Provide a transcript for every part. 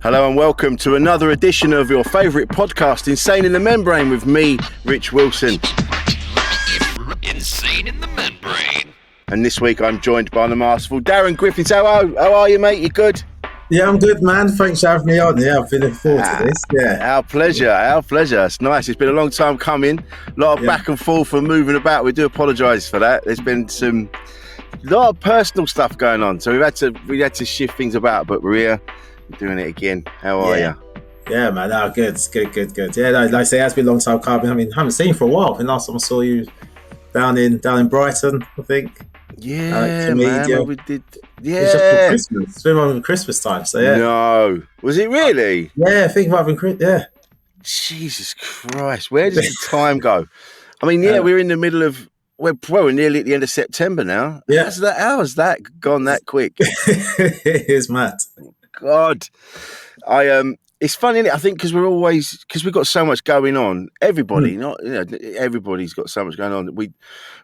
Hello and welcome to another edition of your favourite podcast, Insane in the Membrane, with me, Rich Wilson. Insane in the Membrane. And this week I'm joined by the masterful Darran Griffiths. How are you, mate? You good? Yeah, I'm good, man. Thanks for having me on. Yeah, I've been looking forward to this. Yeah. Our pleasure. It's nice. It's been a long time coming. A lot of back and forth and moving about. We do apologise for that. There's been a lot of personal stuff going on, so we had to shift things about, but we're here. Doing it again. How are you? Yeah, man. No, good. Yeah, like I say, it has been a long time coming. I mean, I haven't seen you for a while. I think last time I saw you down in Brighton, I think. Yeah, man. We did. Yeah. It's just for Christmas. It's been over Christmas time, so yeah. No. Was it really? Yeah, I think it might have been Christmas. Yeah. Jesus Christ. Where does the time go? I mean, we're in the middle of. We're nearly at the end of September now. Yeah. How has that gone that quick? It is mad. God, it's funny, isn't it? I think because we've got so much going on. Everybody, everybody's got so much going on.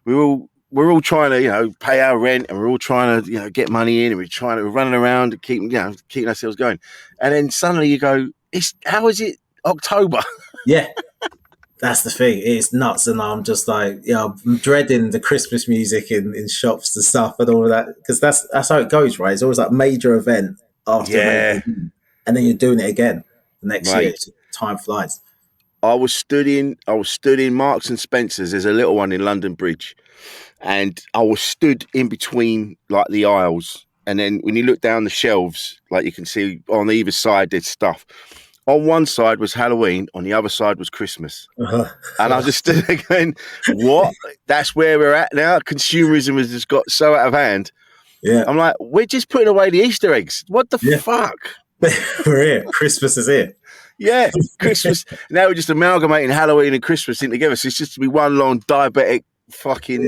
We're all trying to, pay our rent, and we're all trying to, get money in, and we're running around and keeping ourselves going. And then suddenly you go, how is it October? Yeah. That's the thing. It's nuts, and I'm just like, I'm dreading the Christmas music in shops and stuff and all of that, because that's how it goes, right? It's always like major event after, and then you're doing it again the next year. Time flies. I was stood in Marks and Spencer's. There's a little one in London Bridge, and I was stood in between like the aisles, and then when you look down the shelves, like you can see on either side, there's stuff. On one side was Halloween, on the other side was Christmas. And I was just stood there going, what? That's where we're at now? Consumerism has just got so out of hand. Yeah. I'm like, we're just putting away the Easter eggs. What the fuck? We're here. Christmas is here. Yeah, Christmas. Now we're just amalgamating Halloween and Christmas in together. So it's just to be one long diabetic fucking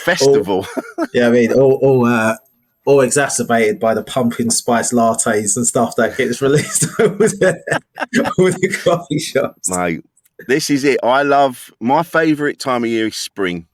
festival. I mean, all exacerbated by the pumpkin spice lattes and stuff that gets released with the coffee shops. Mate, this is it. My favourite time of year is spring.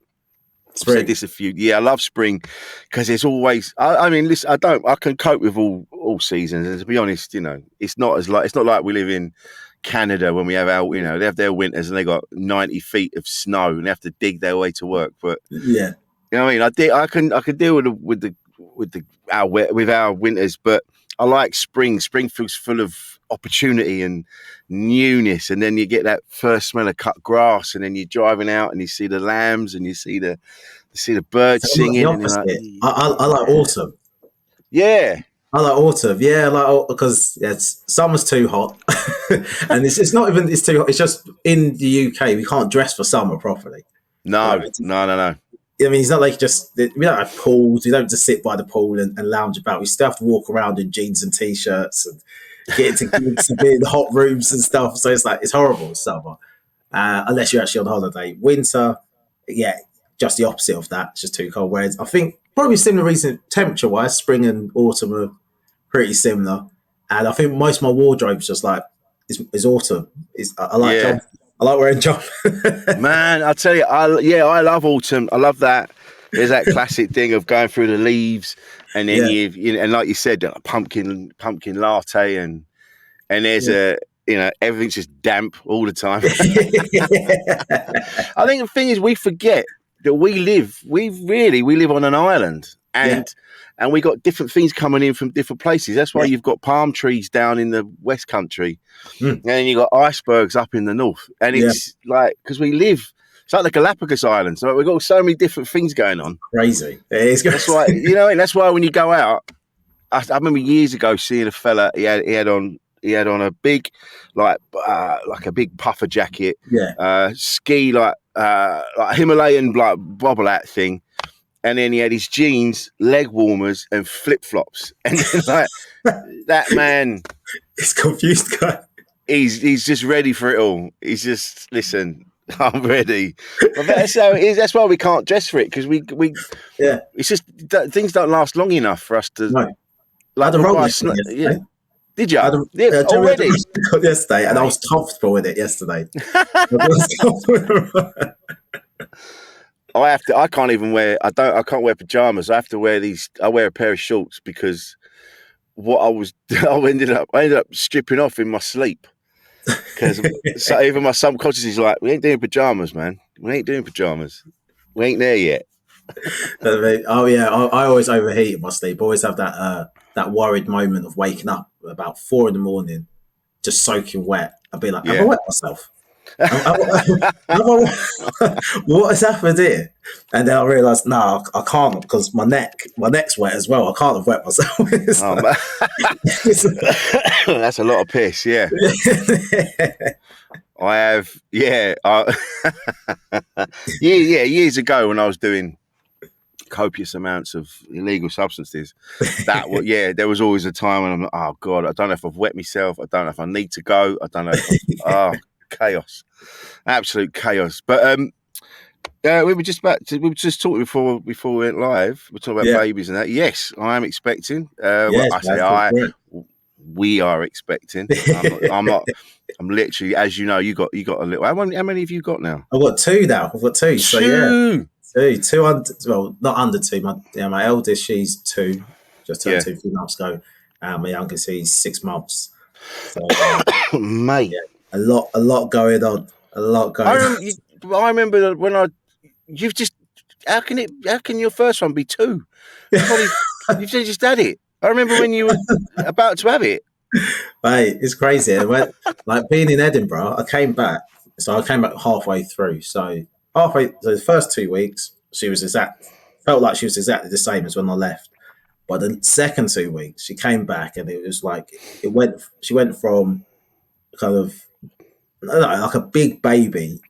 I've said this I love spring because there's always. I mean, listen, I can cope with all seasons, and to be honest, it's not like we live in Canada when we have they have their winters and they got 90 feet of snow and they have to dig their way to work. But yeah, I mean, I can deal with our winters, but I like spring. Spring feels full of opportunity and newness, and then you get that first smell of cut grass, and then you're driving out and you see the lambs and you see the birds singing. I like autumn. Yeah, I like autumn. Yeah, because summer's too hot, and it's not even it's too hot. It's just in the UK we can't dress for summer properly. No. I mean, it's not like we don't have pools. We don't just sit by the pool and lounge about. We still have to walk around in jeans and t-shirts and get into gigs and be in hot rooms and stuff. So it's horrible summer, unless you're actually on holiday. Winter, just the opposite of that. It's just too cold. Whereas I think probably similar reason temperature-wise, spring and autumn are pretty similar. And I think most of my wardrobe is just like is autumn. I like wearing jumpers. Man, I'll tell you, I love autumn. I love that. There's that classic thing of going through the leaves, and then and like you said, a pumpkin latte, and there's everything's just damp all the time. I think the thing is, we forget that we live on an island, and we got different things coming in from different places. That's why you've got palm trees down in the West Country, and then you got icebergs up in the north. And it's like, because it's like the Galapagos Islands. So we've got so many different things going on. Crazy. That's why, that's why when you go out, I remember years ago seeing a fella. He had on a big, like a big puffer jacket, ski like Himalayan like bobble hat thing. And then he had his jeans, leg warmers, and flip flops. And like that man, it's confused guy. He's just ready for it all. He's just listen. I'm ready. But that's how it is. That's why we can't dress for it, because we It's just things don't last long enough for us to. No. Like the Did you? Already? Yesterday, and I was comfortable with it yesterday. I can't even wear. I can't wear pajamas. I have to wear these. I wear a pair of shorts because what I ended up stripping off in my sleep because so even my subconscious is like, we ain't doing pajamas, man. We ain't doing pajamas. We ain't there yet. Oh yeah, I always overheat in my sleep. I always have that worried moment of waking up about 4 a.m, just soaking wet. I'd be like, have I wet myself? What has happened here? And then I realised, no, I can't because my neck's wet as well. I can't have wet myself. That's a lot of piss. Yeah, I have. Yeah, years ago when I was doing copious amounts of illegal substances, there was always a time when I'm like, oh god, I don't know if I've wet myself. I don't know if I need to go. I don't know. Chaos, absolute chaos. But we were just talking before we went live. We're talking about babies and that. Yes, I am expecting. We are expecting. I'm not. I'm literally, as you know, you got a little. How many have you got now? I've got 2 now. I've got 2. So yeah, two under. Well, not under 2. My eldest, she's 2, just turned 2 a few months ago. My youngest, he's 6 months. So, mate. Yeah. A lot going on. I remember that when you've just, how can your first one be 2? You've just had it. I remember when you were about to have it. Mate, it's crazy. Like being in Edinburgh, I came back halfway through. So the first 2 weeks, felt like she was exactly the same as when I left. But the second 2 weeks, she came back and it was like, she went from kind of, like a big baby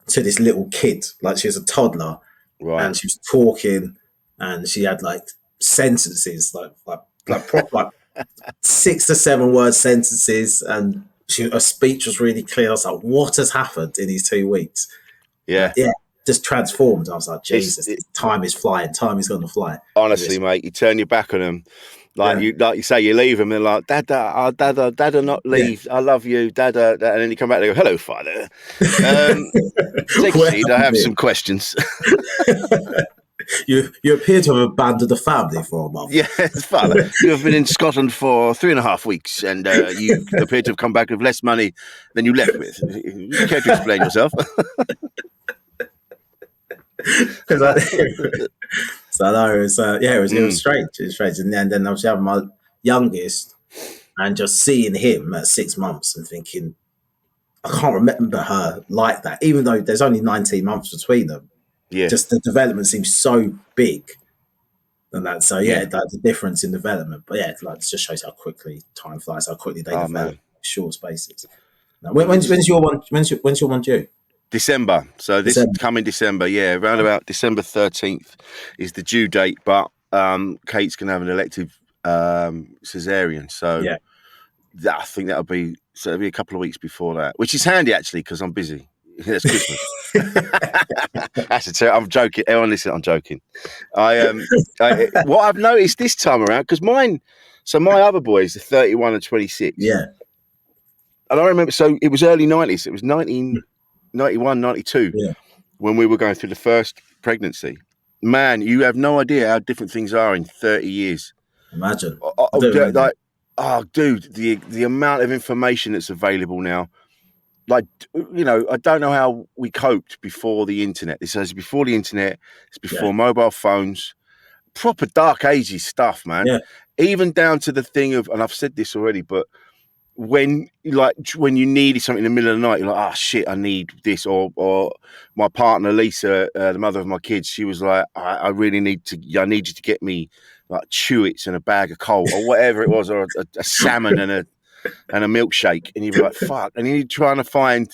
to this little kid, like she was a toddler, right? And she was talking, and she had like sentences, like proper, like 6 to 7 word sentences, and her speech was really clear. I was like, what has happened in these 2 weeks? Yeah, just transformed. I was like, Jesus, time is flying. Time is going to fly. Honestly, mate, you turn your back on them. Like you say, you leave them, and they're like, Dada, not leave. I love you, Dada. And then you come back and they go, hello, father. Take a seat. I have some questions. You appear to have abandoned the family for a month. Yes, father. You have been in Scotland for 3.5 weeks, and you appear to have come back with less money than you left with. You care to explain yourself? So no, it was strange. It was strange, and then I was having my youngest, and just seeing him at 6 months and thinking, I can't remember her like that, even though there's only 19 months between them. Yeah, just the development seems so big, and that. So that's the difference in development. But yeah, like, it just shows how quickly time flies, how quickly they develop in short spaces. Now, when's your one? When's your one due? December. So this coming December, around about December 13th is the due date. But Kate's gonna have an elective cesarean, so I think that'll be a couple of weeks before that, which is handy actually because I'm busy. It's Christmas. I'm joking. Everyone listen, I'm joking. What I've noticed this time around, because my other boys are 31 and 26. Yeah. And I remember, so it was early 90s. It was 1991, 92 when we were going through the first pregnancy. Man, you have no idea how different things are in 30 years. Imagine. Dude, the amount of information that's available now. Like, you know, I don't know how we coped before the internet. This is before the internet. It's before mobile phones. Proper dark ages stuff, man. Yeah. Even down to the thing of, and I've said this already, but when you needed something in the middle of the night, you're like, oh shit, I need this. Or my partner Lisa, the mother of my kids, she was like, I need you to get me like Chewits and a bag of coal or whatever it was, or a salmon and a milkshake. And you'd be like, fuck. And you're trying to find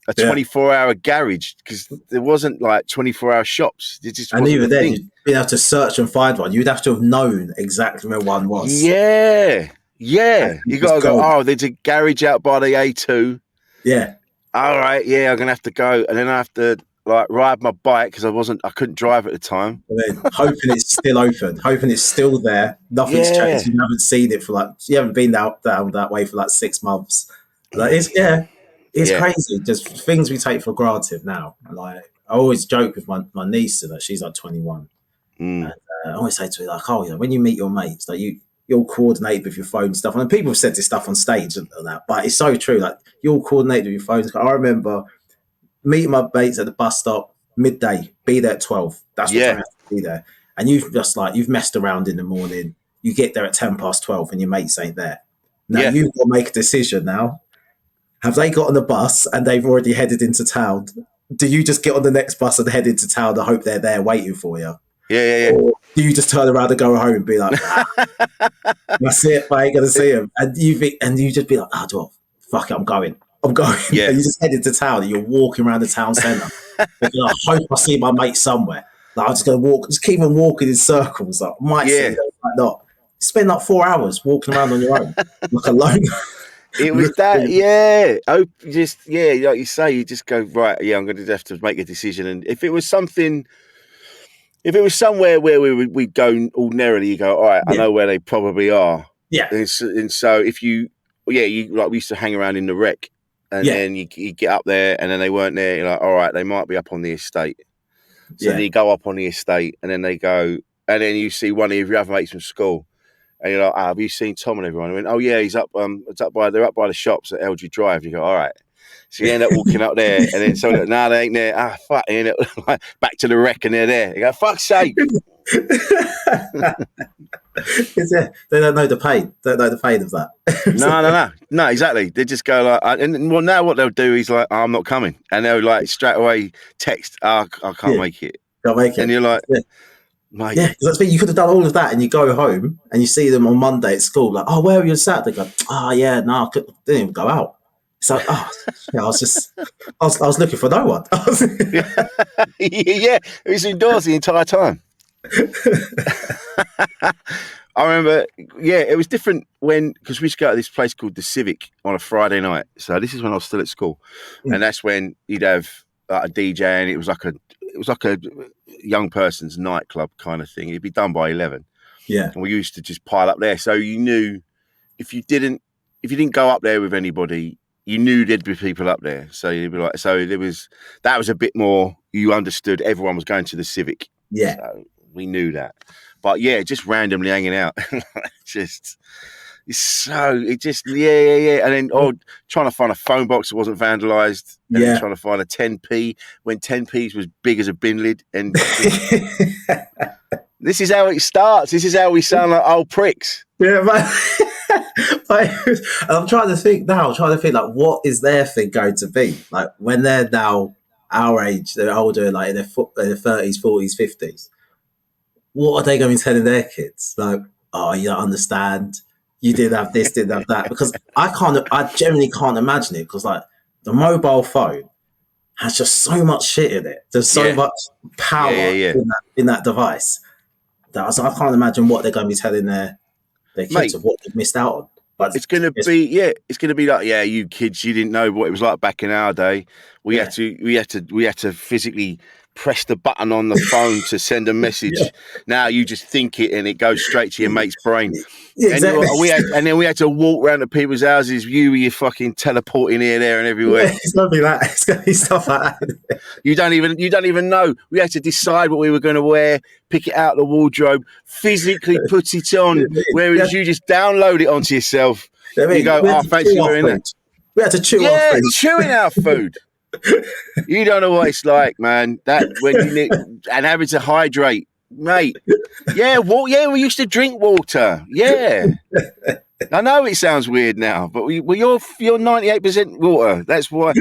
a 24-hour garage because there wasn't like 24-hour shops. It just and even then, you'd be able to search and find one. You'd have to have known exactly where one was. Yeah. You got to go, there's a garage out by the A2. Yeah. All right, I'm going to have to go. And then I have to like ride my bike because I couldn't drive at the time. Hoping it's still open, hoping it's still there. Nothing's changed. You haven't seen it you haven't been down that way for like 6 months. Like it's crazy. Just things we take for granted now. Like I always joke with my niece that she's like 21. And I always say to her like, when you meet your mates, like you'll coordinate with your phone and stuff. And people have said this stuff on stage and that, but it's so true. Like, you'll coordinate with your phones. I remember meeting my mates at the bus stop, midday, be there at 12. That's what time you have to be there. And you've messed around in the morning. You get there at 12 and your mates ain't there. Now you've got to make a decision now. Have they got on the bus and they've already headed into town? Do you just get on the next bus and head into town and hope they're there waiting for you? Yeah. Or do you just turn around and go home and be like, that's it, I ain't going to see him? And you just be like, fuck it, I'm going. Yeah. And you just head into town and you're walking around the town centre. Thinking, I hope I see my mate somewhere. Like, I'm just going to walk, just keep on walking in circles. Like, might see them, might not. Spend like 4 hours walking around on your own, like alone. It was that, like you say, you just go, right, I'm going to have to make a decision. And if it was somewhere where we'd go ordinarily, you go, all right, I know where they probably are. Yeah. And so if you like, we used to hang around in the wreck, and then you get up there, and then they weren't there. You're like, all right, they might be up on the estate. So then you go up on the estate, and then they go, and then you see one of your other mates from school. And you're like, have you seen Tom and everyone? I went, oh yeah, he's up. They're up by the shops at LG Drive. You go, all right. So you end up walking up there, and then someone, no, they ain't there. Fuck, you know, back to the wreck, and they're there. You go, fuck's sake. They don't know the pain. Don't know the pain of that. No, exactly. They just go like, now what they'll do is like, I'm not coming, and they'll like straight away text, I can't make it. Can't make it. And you're like. Mate. Yeah, because that's what you could have done all of that, and you go home and you see them on Monday at school. Like, oh, where were you on Saturday? They go, I didn't even go out. It's like, I was looking for no one. It was indoors the entire time. I remember, it was different because we used to go to this place called the Civic on a Friday night. So this is when I was still at school, and that's when you'd have like a DJ, and it was like a young person's nightclub kind of thing. It'd be done by 11. Yeah. And we used to just pile up there. So you knew if you didn't go up there with anybody, you knew there'd be people up there. So you'd be like, that was a bit more, you understood everyone was going to the Civic. Yeah. So we knew that. But just randomly hanging out. And then trying to find a phone box that wasn't vandalised, and then trying to find a 10p when 10p's was big as a bin lid. And this is how it starts. This is how we sound like old pricks. Yeah, I'm trying to think like, what is their thing going to be like when they're now our age? They're older, like in their 30s, 40s, 50s. What are they going to be telling their kids? Like, oh, you don't understand. You didn't have this, didn't have that. Because I generally can't imagine it, because like the mobile phone has just so much shit in it. There's so much power in that device that I can't imagine what they're going to be telling their kids of what they've missed out on. But it's going to be like, you kids, you didn't know what it was like back in our day. We had to physically press the button on the phone to send a message. Now you just think it and it goes straight to your mate's brain. Yeah, exactly. And then we had to walk around to people's houses. You were fucking teleporting here, there, and everywhere. Yeah, it's gonna be that. It's gonna be stuff like that. You don't even know. We had to decide what we were going to wear, pick it out the wardrobe, physically put it on. Whereas you just download it onto yourself. You go, fancy wearing that. We had to chew our food. Chewing our food. You don't know what it's like, man. That when you need, and having to hydrate, mate. We used to drink water. Yeah, I know it sounds weird now, but you're 98% water. That's why.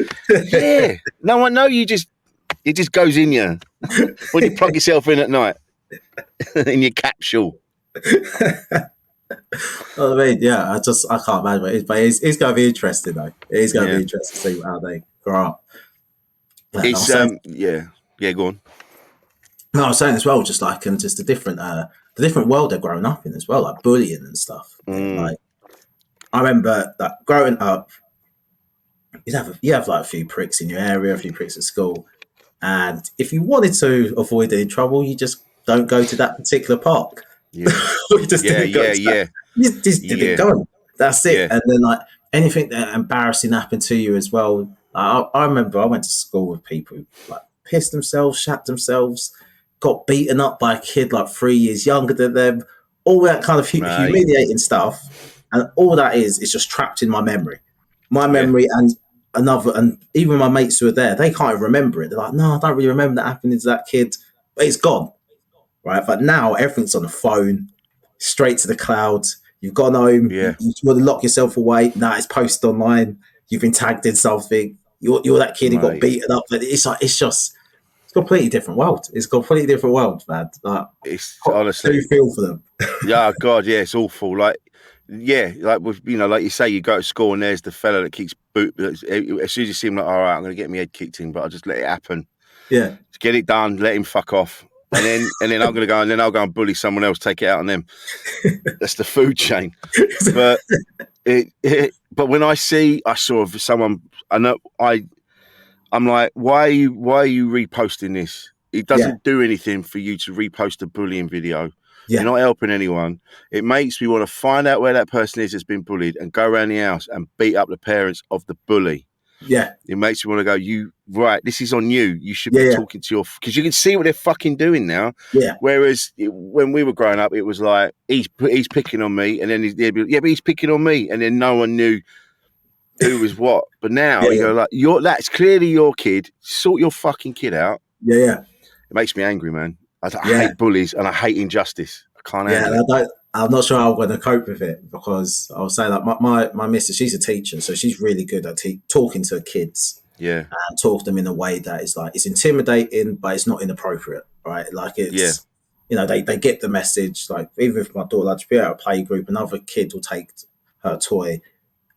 Yeah, no one know it just goes in you when you plug yourself in at night in your capsule. Well, I mean, I can't imagine it. But it's going to be interesting, though. It is going to be interesting to see how they grow up. It's go on. No, I was saying as well, just like just the different world they're growing up in as well, like bullying and stuff. Like, I remember that growing up, you have like a few pricks in your area, a few pricks at school, and if you wanted to avoid any trouble, you just don't go to that particular park. Yeah, You just didn't go. That's it. And then like anything that embarrassing happened to you as well. I remember I went to school with people who like pissed themselves, shat themselves, got beaten up by a kid like 3 years younger than them, all that kind of Right. humiliating stuff, and all that is just trapped in my memory. My memory and even my mates who are there, they can't even remember it. They're like, no, I don't really remember that happening to that kid. But it's gone, right? But now everything's on the phone, straight to the cloud. You've gone home. Yeah. You want to lock yourself away. Nah, it's posted online. You've been tagged in something. You're that kid who got beaten up. It's a completely different world. It's a completely different world, man. Like, It's honestly, you feel for them. yeah, God, yeah, it's awful. Like, yeah, like with like you say, you go to school and there's the fella that keeps as soon as you see him, like, all right, I'm going to get my head kicked in, but I'll just let it happen. Yeah, Just get it done, let him fuck off, and then I'm going to go and then I'll go and bully someone else, take it out on them. That's the food chain. But but when I saw someone, I know I'm like, why are you reposting this? It doesn't do anything for you to repost a bullying video. Yeah. You're not helping anyone. It makes me want to find out where that person is that's been bullied and go around the house and beat up the parents of the bully. Yeah. It makes me want to go, this is on you. You should be talking to because you can see what they're fucking doing now. Yeah. Whereas when we were growing up, it was like, he's picking on me. And then he'd be like, yeah, but he's picking on me. And then no one knew who was what. But now you go like, that's clearly your kid. Sort your fucking kid out. Yeah. Yeah. It makes me angry, man. I hate bullies and I hate injustice. I can't handle it. I'm not sure how I'm going to cope with it because I'll say like my missus, she's a teacher, so she's really good at talking to kids. Yeah, and talk to them in a way that is like it's intimidating, but it's not inappropriate, right? Like it's they get the message. Like even if my daughter, like to be at a play group, another kid will take her toy,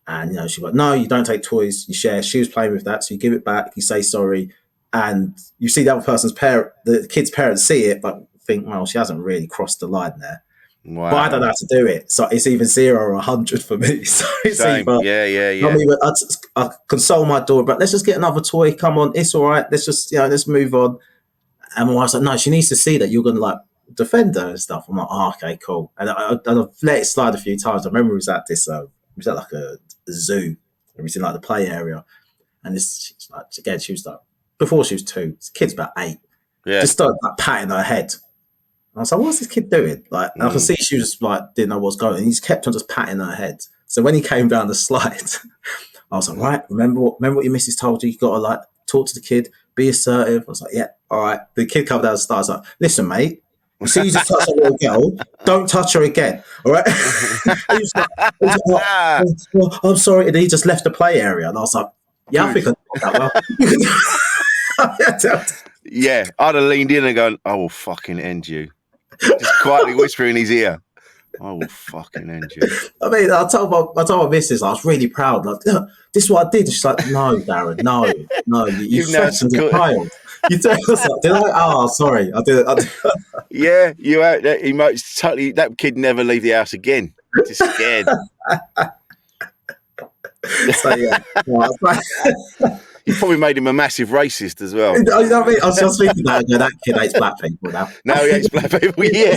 and she's like, no, you don't take toys, you share. She was playing with that, so you give it back, you say sorry. And you see the other person's the kid's parents see it, but think, well, she hasn't really crossed the line there. Wow. But I don't know how to do it. So it's either 0 or 100 for me. So it's either, I console my daughter, but let's just get another toy. Come on, it's all right. Let's just, let's move on. And my wife's like, no, she needs to see that you're going to like defend her and stuff. I'm like, okay, cool. And I've let it slide a few times. I remember it was at this, like a zoo, everything like the play area. And this, like, again, she was like, before she was 2, this kid's about 8. Yeah. Just started like patting her head. And I was like, what's this kid doing? Like, I could see she was like, didn't know what's going on. And he just kept on just patting her head. So when he came down the slide, I was like, right, remember what your missus told you? You got to like talk to the kid, be assertive. I was like, yeah, all right. The kid come down the slide. I was like, listen, mate, you see you just touched a little girl, don't touch her again. All right. He was like, oh, I'm sorry. And he just left the play area. And I was like, yeah, I think I know that well. Yeah, I'd have leaned in and gone, I will fucking end you. Just quietly whisper in his ear, I will fucking end you. I mean, I told my missus, I was really proud. Like, this is what I did. She's like, no, Darren, no. You threatened a child. You did. Did I? Oh, sorry. I did it. Yeah, you out there. He might totally. That kid never leave the house again. Just scared. So yeah. You probably made him a massive racist as well. You know what I mean? I was just thinking that kid hates black people now. Now he hates black people, yeah.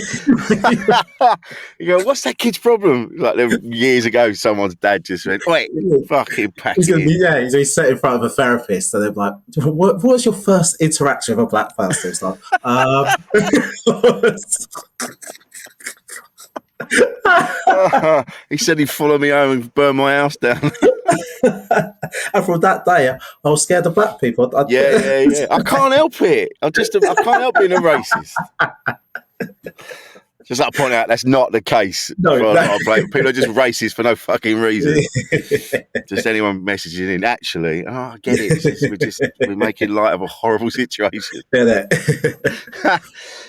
You go, what's that kid's problem? Like years ago, someone's dad just went, wait, fucking pack it. He's sat in front of a therapist and they're like, what was your first interaction with a black person? It's like, he said he'd follow me home and burn my house down. And from that day, I was scared of black people. Yeah. I can't help it. I can't help being a racist. Just like to point out, that's not the case. No. People are just racist for no fucking reason. Just anyone messaging in. Actually, I get it. We're making light of a horrible situation. Yeah,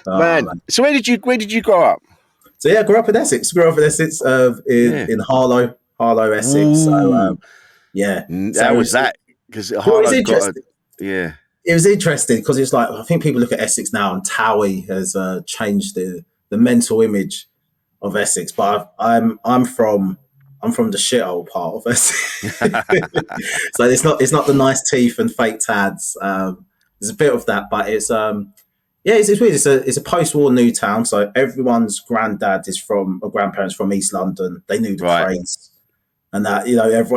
man. So where did you grow up? So yeah, I grew up in Essex. In Harlow, Essex. Ooh. So yeah. How was that? Because Harlow's yeah. It was interesting because it's like I think people look at Essex now and Towie has changed the mental image of Essex, but I'm from the shithole part of Essex. So it's not the nice teeth and fake tads. There's a bit of that, but it's it's weird. It's a post-war new town, so everyone's granddad is or grandparents from East London. They knew the craze, and that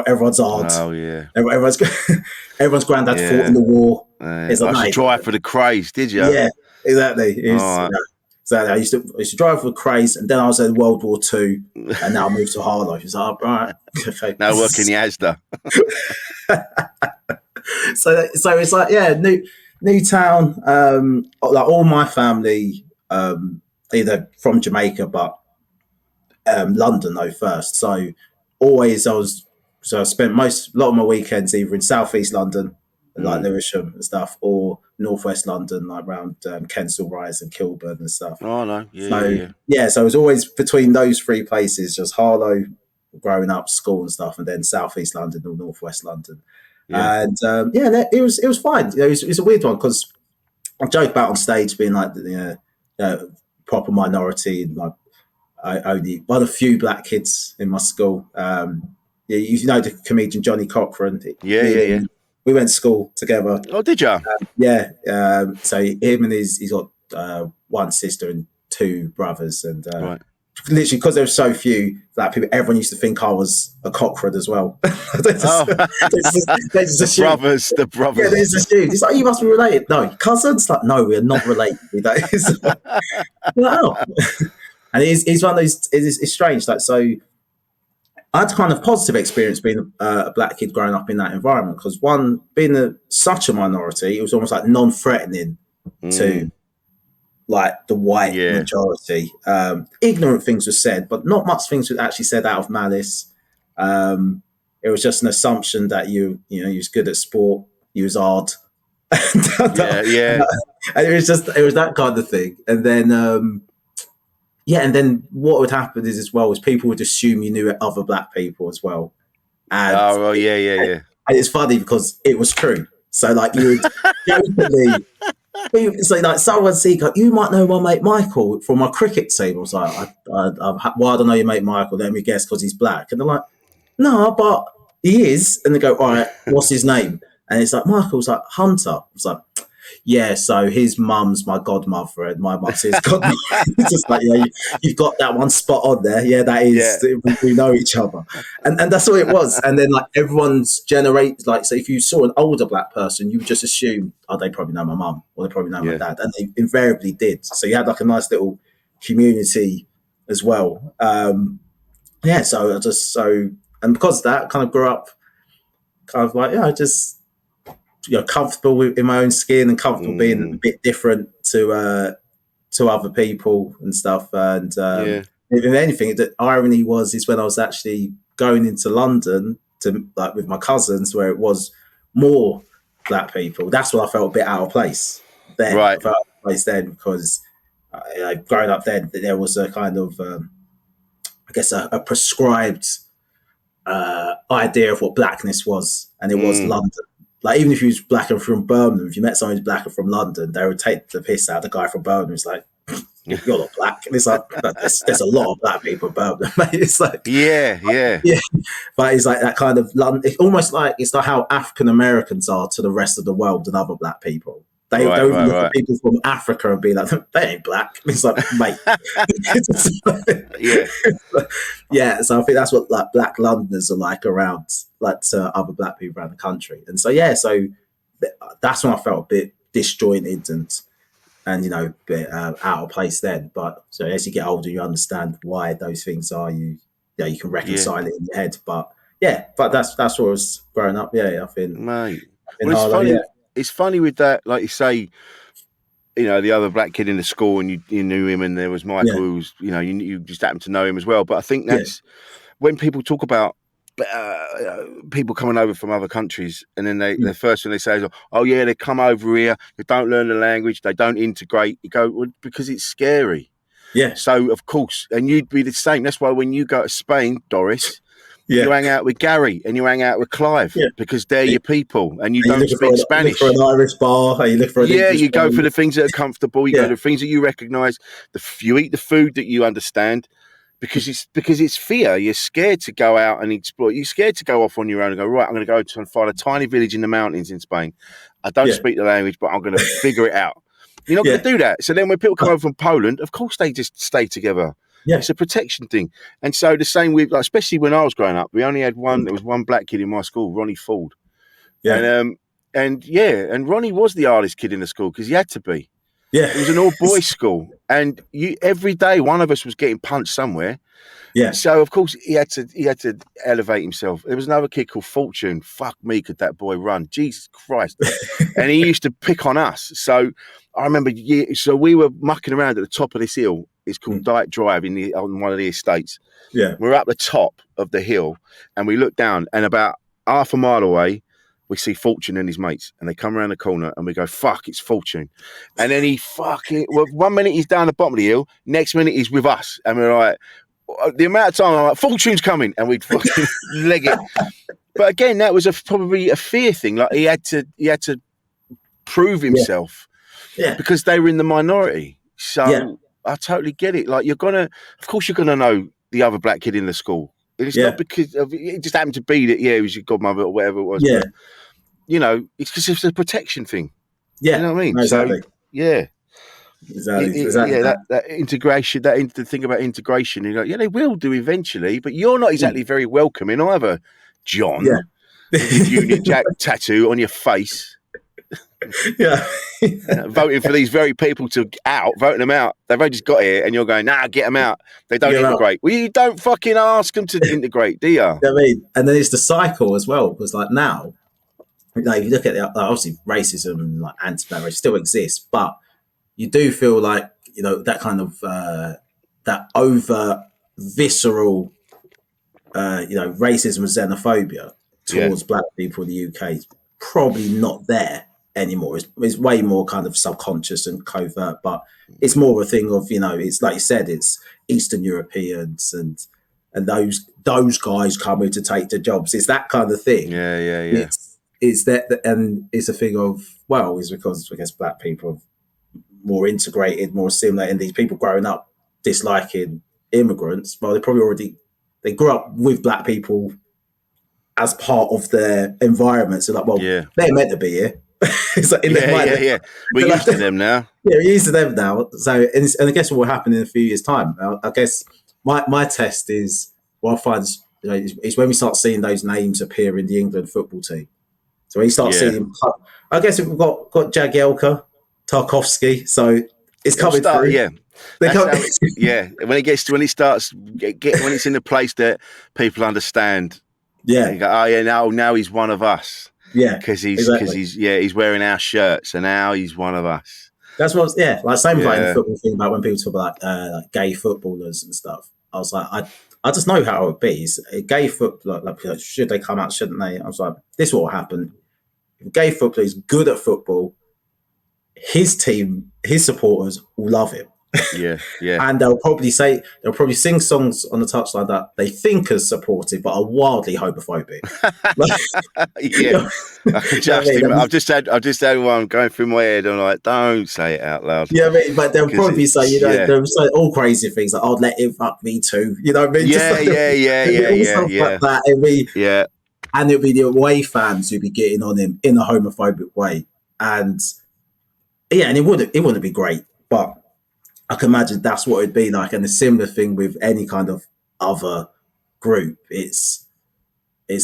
everyone's aunt. Oh yeah, everyone's granddad fought in the war. I should try for the craze, did you? Yeah, exactly. So I used to drive with Craze, and then I was in World War II, and now I moved to Harlow. He's like, all right, okay. Now working the Asda. So it's like, yeah, new town. Like all my family, either from Jamaica, but London though first. So always I spent a lot of my weekends either in southeast London, like Lewisham and stuff, or northwest London, like around Kensal Rise and Kilburn and stuff. Oh no, yeah. So it was always between those three places, just Harlow, growing up, school and stuff, and then southeast London or northwest London. Yeah. And it was fine. You know, it was a weird one because I joke about on stage being like proper minority, and like I only one of the few black kids in my school. You know the comedian Johnny Cochran. Yeah. We went to school together. Oh, did you? Yeah. So him and he's got one sister and two brothers, and Right. literally because there were so few black people, everyone used to think I was a Cochran as well. They just The brothers. Yeah, they just assumed. It's like, you must be related. No, cousins? Like, no, we're not related. It's like, oh. And he's one of those. It's strange. Like, so I had kind of positive experience being a black kid growing up in that environment because one, being such a minority, it was almost like non-threatening to like the white majority. Ignorant things were said, but not much things were actually said out of malice. It was just an assumption that you was good at sport, you was hard. Yeah. And it was that kind of thing. And then and then what would happen is people would assume you knew other black people as well. And yeah. And it's funny because it was true. So like you would jokingly. So like someone see, you might know my mate Michael from my cricket team. I was like, why don't know your mate Michael? Let me guess, because he's black. And they're like, no, but he is. And they go, all right, what's his name? And it's like, Michael's like, Hunter. I was like, yeah, so his mum's my godmother and my mum's his godmother. It's just like, yeah, you've got that one spot on there. Yeah, that is, we know each other. And that's all it was. And then like everyone's like, so if you saw an older black person, you would just assume, oh, they probably know my mum or they probably know my dad. And they invariably did. So you had like a nice little community as well. And because of that, I kind of grew up kind of like, comfortable in my own skin and comfortable being a bit different to other people and stuff. And if anything, the irony is when I was actually going into London to like with my cousins, where it was more black people. That's when I felt a bit out of place. Then, right? I felt out of place then because growing up then, there was a kind of I guess a prescribed idea of what blackness was, and it was London. Like, even if you was black and from Birmingham, if you met someone who's black and from London, they would take the piss out of the guy from Birmingham. It's like, you're not black. And it's like, there's a lot of black people in Birmingham, mate. It's like, yeah. But it's like that kind of London. It's almost like it's like how African Americans are to the rest of the world and other black people. They don't look at people from Africa and be like, they ain't black. It's like, mate. Yeah. So I think that's what like black Londoners are like around, like to other black people around the country. And so that's when I felt a bit disjointed and a bit out of place then. But so as you get older, you understand why those things are. You can reconcile it in your head. But that's what I was growing up. Yeah, I think. Mate, well, it's funny. It's funny with that, like you say, the other black kid in the school, and you knew him, and there was Michael, who was, you just happened to know him as well. But I think that's when people talk about people coming over from other countries, and then the first thing they say is, "Oh yeah, they come over here, they don't learn the language, they don't integrate." You go, well, because it's scary. Yeah. So of course, and you'd be the same. That's why when you go to Spain, Doris. You hang out with Gary and you hang out with Clive because they're your people, and you don't speak Spanish. You look for an Irish bar, you look for you go for the things that are comfortable. You go to the things that you recognise. You eat the food that you understand, because it's fear. You're scared to go out and explore. You're scared to go off on your own and go, right, I'm going to go to and find a tiny village in the mountains in Spain. I don't speak the language, but I'm going to figure it out. You're not going to do that. So then when people come over from Poland, of course they just stay together. Yeah. It's a protection thing. And so the same with, like, especially when I was growing up, we only had there was one black kid in my school, Ronnie Ford. Yeah. And Ronnie was the hardest kid in the school because he had to be. Yeah. It was an all boys school, and every day one of us was getting punched somewhere. Yeah. So of course he had to elevate himself. There was another kid called Fortune. Fuck me, could that boy run? Jesus Christ! And he used to pick on us. So I remember, so we were mucking around at the top of this hill. It's called Dyke Drive on one of the estates. Yeah. We're up the top of the hill, and we look down, and about half a mile away, we see Fortune and his mates, and they come around the corner, and we go, fuck, it's Fortune. And then well, 1 minute he's down the bottom of the hill, next minute he's with us. And we're like, the amount of time I'm like, Fortune's coming, and we'd fucking leg it. But again, that was probably a fear thing. Like he had to prove himself because they were in the minority. So I totally get it. Like of course you're gonna know the other black kid in the school. It's not because it just happened to be that it was your godmother or whatever it was. Yeah. But, it's because it's a protection thing. Yeah. You know what I mean? No, exactly. So yeah. Exactly. Yeah, that integration, the thing about integration, they will do eventually, but you're not exactly very welcoming either, John. Yeah. With your Union Jack tattoo on your face. Yeah. Voting for these very people voting them out. They've only just got here, and you're going, nah, get them out. They don't integrate. Well, you don't fucking ask them to integrate, do you? I mean, and then it's the cycle as well, because like now, if you look at obviously racism and like anti-black race still exists, but you do feel like, that kind of, that over visceral, racism and xenophobia towards black people in the UK is probably not there anymore. It's way more kind of subconscious and covert, but it's more a thing of, it's like you said, it's Eastern Europeans and those guys coming to take the jobs. It's that kind of thing. Yeah. It's that, and it's a thing of, well, it's because I guess black people are more integrated, more assimilated, and these people growing up disliking immigrants, well, they grew up with black people as part of their environment. So like, well, they're meant to be here. It's like yeah. We're used to them now. Yeah, we're used to them now. So, and I guess what will happen in a few years' time. I guess my test is what I find is when we start seeing those names appear in the England football team. So when you start seeing, I guess we've got Jagielka, Tarkovsky, so it's coming through. Yeah, When it's in a place that people understand. Yeah, you go, now he's one of us. Yeah, because he's wearing our shirts, and now he's one of us. That's what. Like same like the football thing about when people talk about like gay footballers and stuff. I was like, I just know how it would be. It's a gay footballer, like should they come out, shouldn't they? I was like, this will happen. If a gay footballer is good at football, his team, his supporters will love him. Yeah. And they'll probably sing songs on the touchline that they think are supportive, but are wildly homophobic. I can just I've just had one going through my head. I'm like, don't say it out loud. Yeah, but they'll probably say, they'll say all crazy things like, "I'd let him fuck me too." You know what I mean? Yeah. Like that. And it'll be the away fans who'd be getting on him in a homophobic way, and and it wouldn't be great, but I can imagine that's what it'd be like. And a similar thing with any kind of other group. It's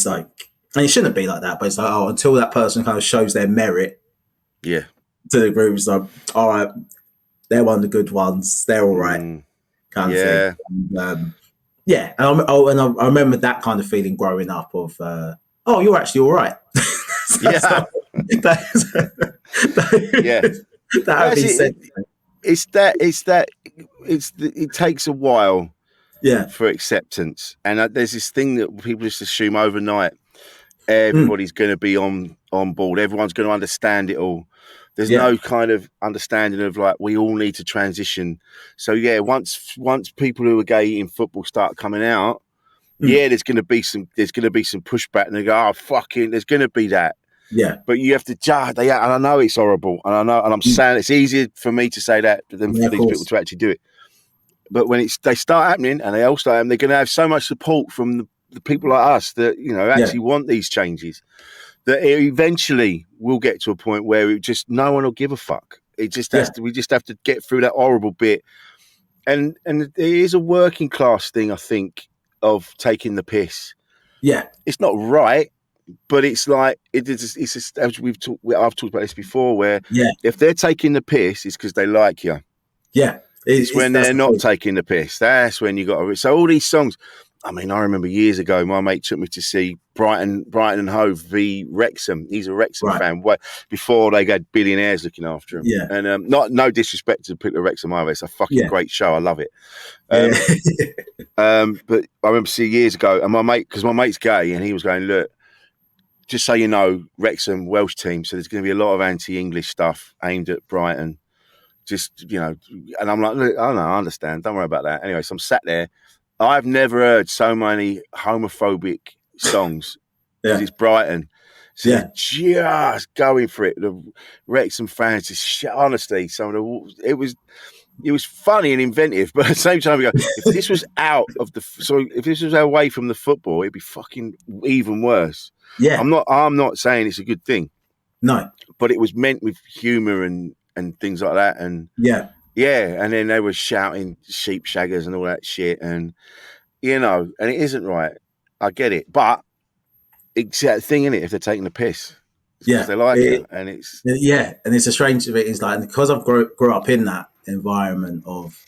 like, and it shouldn't be like that, but it's like, until that person kind of shows their merit to the group, it's like, all right, they're one of the good ones, they're all right, kind of thing. And, and I remember that kind of feeling growing up of, you're actually all right. It takes a while for acceptance, and there's this thing that people just assume overnight everybody's going to be on board, everyone's going to understand it all. There's no kind of understanding of like, we all need to transition. So once people who are gay in football start coming out, there's going to be some pushback, and they go, there's going to be that. Yeah, but you have to judge. And I know it's horrible, and I'm saying it's easier for me to say that than for these people to actually do it. But when they start happening, and they all start happening, they're going to have so much support from the people like us that actually want these changes, that it eventually will get to a point where it just no one will give a fuck. It just has to. We just have to get through that horrible bit, and it is a working class thing, I think, of taking the piss. Yeah, it's not right. But it's like as I've talked about this before, where Yeah, if they're taking the piss, it's because they like you. yeah. It's when That's they're the not thing. taking the piss. That's when you got to. So all these songs. I mean, I remember years ago, my mate took me to see Brighton and Hove v Wrexham. He's a Wrexham Right. fan. Before they had billionaires looking after him. Yeah, And no disrespect to people at Wrexham either. It's a fucking yeah, great show. I love it. yeah, But I remember seeing years ago, and my mate's gay, and he was going, look, just so you know, Wrexham, Welsh team, so there's going to be a lot of anti-English stuff aimed at Brighton. Just, and I'm like, look, I understand. Don't worry about that. Anyway, so I'm sat there. I've never heard so many homophobic songs because yeah, it's Brighton. So yeah, they're just going for it. The Wrexham fans, honestly, it was funny and inventive, but at the same time, we go, if this was if this was away from the football, it'd be fucking even worse. yeah. I'm not saying it's a good thing, No, but it was meant with humour and things like that, and yeah, and then they were shouting sheep shaggers and all that shit, and and it isn't right. I get it, but it's that thing in it. If they're taking the piss, it's because yeah. they like it, and it's Yeah, and it's a strange bit. Is like because I've grew up in that environment of,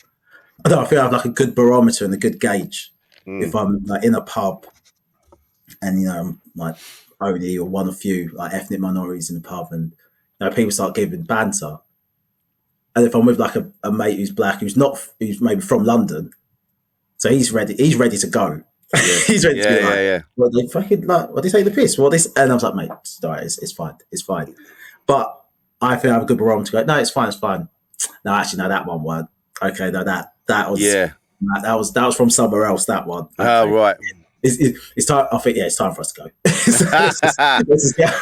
I don't know, I feel I have like a good barometer and a good gauge. If I'm like in a pub and I'm like only or one of few like ethnic minorities in the pub, and people start giving banter, and if I'm with like a mate who's black, who's maybe from London, so he's ready to go. yeah, He's ready to be like, yeah. well, they fucking like, what they say the piss? Well, this, and I was like, mate, it's fine, it's fine. But I think I have a good barometer to go, no, it's fine, it's fine. No, actually, no, that one weren't. Okay, no, that was that was from somewhere else. That one. Okay. Oh right. It's time. I think it's time for us to go.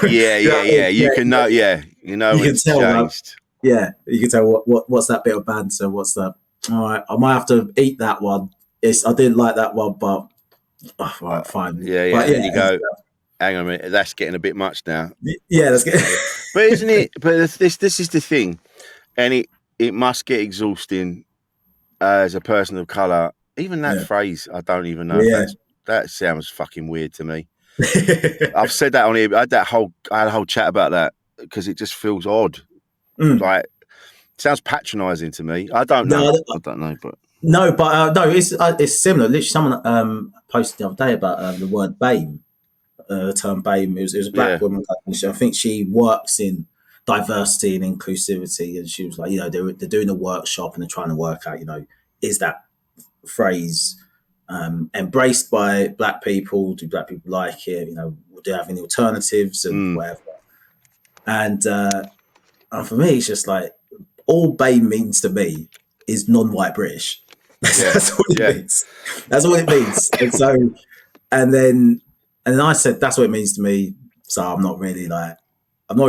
Yeah. You can know. Yeah, you know when it's changed. Yeah, you can tell what's that bit of banter. What's that? All right, I might have to eat that one. I didn't like that one, but all right, fine. Yeah. But, and you go, hang on a minute, that's getting a bit much now. Yeah, that's good. But isn't it? But this is the thing, and it must get exhausting as a person of colour. Even that phrase, I don't even know. Yeah. That sounds fucking weird to me. I've said that on here. I had a whole chat about that because it just feels odd. Like, it sounds patronising to me. I don't know. But no, it's similar. Literally, someone posted the other day about the word BAME, the term BAME. It was a black woman. I think she works in diversity and inclusivity, and she was like, they're doing a workshop and they're trying to work out, is that phrase embraced by black people? Do black people like it? Do they have any alternatives and whatever? And for me, it's just like all BAME means to me is non-white British. That's what it means. That's what it means. And so, and then I said that's what it means to me. So I'm not really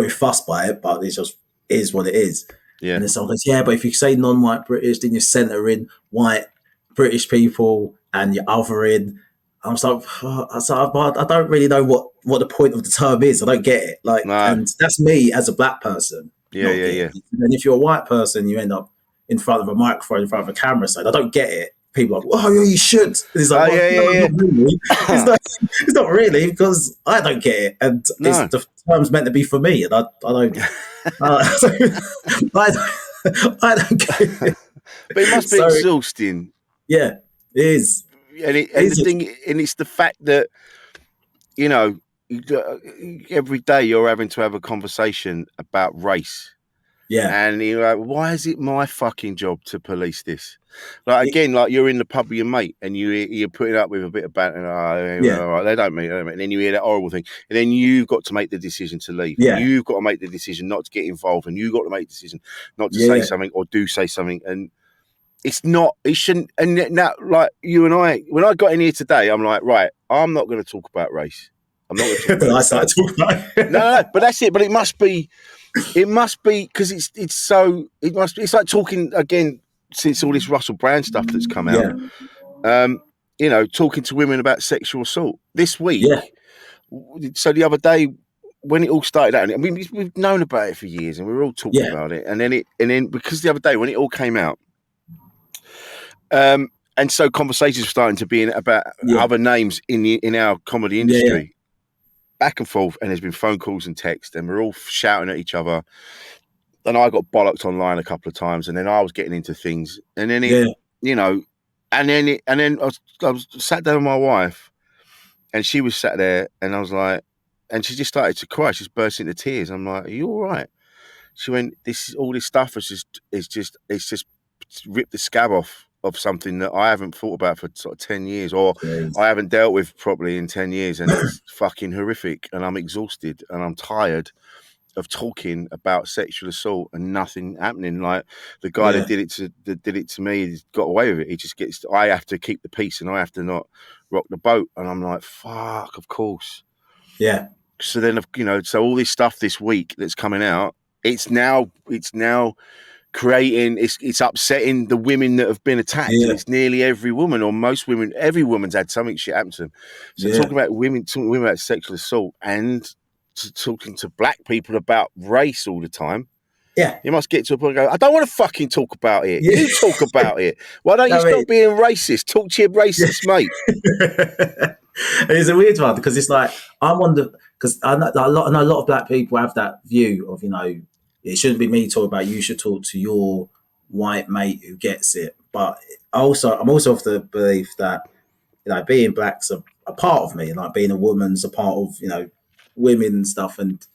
fussed by it, but it just is what it is. Yeah. And then someone goes, but if you say non-white British, then you're centering white British people and you're othering. I'm like, I don't really know what the point of the term is. I don't get it. And that's me as a black person. Yeah. And if you're a white person, you end up in front of a microphone, in front of a camera. So I don't get it. People are like, oh, yeah, you should. And it's like, not really. It's not really, because I don't get it. And the term's meant to be for me. And I don't. I don't get it. But it must be exhausting. Yeah, it is. And it's the fact that, every day you're having to have a conversation about race. Yeah. And you're like, why is it my fucking job to police this? Like, again, like you're in the pub with your mate and you're putting up with a bit of banter. All right, they don't mean it. And then you hear that horrible thing. And then you've got to make the decision to leave. Yeah. You've got to make the decision not to get involved. And you've got to make the decision not to say something or do say something. And it shouldn't. And now, like you and I, when I got in here today, I'm like, right, I'm not going to talk about race. I'm not going to talk about I started talking about it. No, but that's it. But it must be because it's like talking again since all this Russell Brand stuff that's come out. Talking to women about sexual assault this week. Yeah. So the other day when it all started out, I mean, we've known about it for years and we were all talking about it, and then because the other day when it all came out, and so conversations were starting to be about other names in our comedy industry. back and forth, and there's been phone calls and text, and we're all shouting at each other. And I got bollocked online a couple of times, and then I was getting into things, and then you know, and then I was sat down with my wife, and she was sat there, and I was like, and she just started to cry. She just burst into tears. I'm like, "Are you all right?" She went, all this stuff it's just ripped the scab off of something that I haven't thought about for sort of 10 years, or Jeez. I haven't dealt with properly in 10 years, and it's fucking horrific, and I'm exhausted, and I'm tired of talking about sexual assault and nothing happening. Like the guy that did it to me, he's got away with it. He just gets. I have to keep the peace, and I have to not rock the boat. And I'm like, fuck, of course. Yeah. So then, so all this stuff this week that's coming out, it's now creating. It's upsetting the women that have been attacked, and it's nearly every woman or most women. Every woman's had something shit happen to them. So talking about women about sexual assault and talking to black people about race all the time. Yeah. You must get to a point and go, I don't want to fucking talk about it. You talk about it. Why don't you stop being racist? Talk to your racist mate. It's a weird one because it's like, I wonder, because I know a lot of black people have that view of, it shouldn't be me talking about it, you should talk to your white mate who gets it. But I'm also of the belief that, being black's a part of me, and like being a woman's a part of, women and stuff. And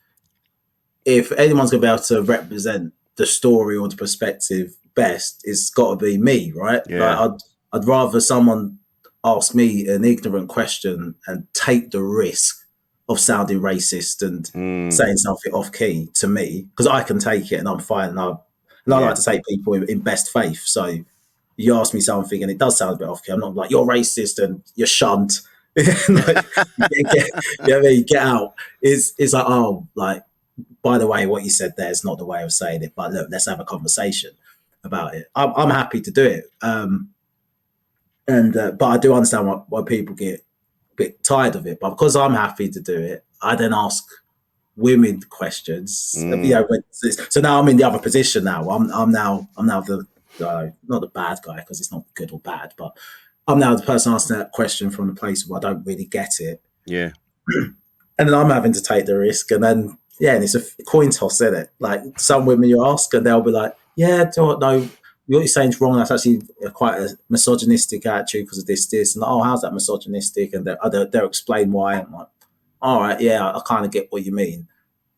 if anyone's going to be able to represent the story or the perspective best, it's got to be me, right? Yeah. Like I'd rather someone ask me an ignorant question and take the risk of sounding racist and saying something off key to me, because I can take it and I'm fine. And I like to take people in best faith. So you ask me something and it does sound a bit off key, I'm not like, you're racist and you're shunned. Like, get out. It's like, oh, like, by the way, what you said there is not the way of saying it, but look, let's have a conversation about it. I'm happy to do it. But I do understand why people get a bit tired of it. But because I'm happy to do it, I then ask women questions. So now I'm in the other position. Now I'm now the not the bad guy, because it's not good or bad, but I'm now the person asking that question from the place where I don't really get it. Yeah. And then I'm having to take the risk, and then and it's a coin toss, isn't it? Like some women you ask, and they'll be like, "Yeah, no, what you're saying is wrong. That's actually quite a misogynistic attitude because of this." And oh, how's that misogynistic? And they'll explain why. I'm like, all right, yeah, I kind of get what you mean.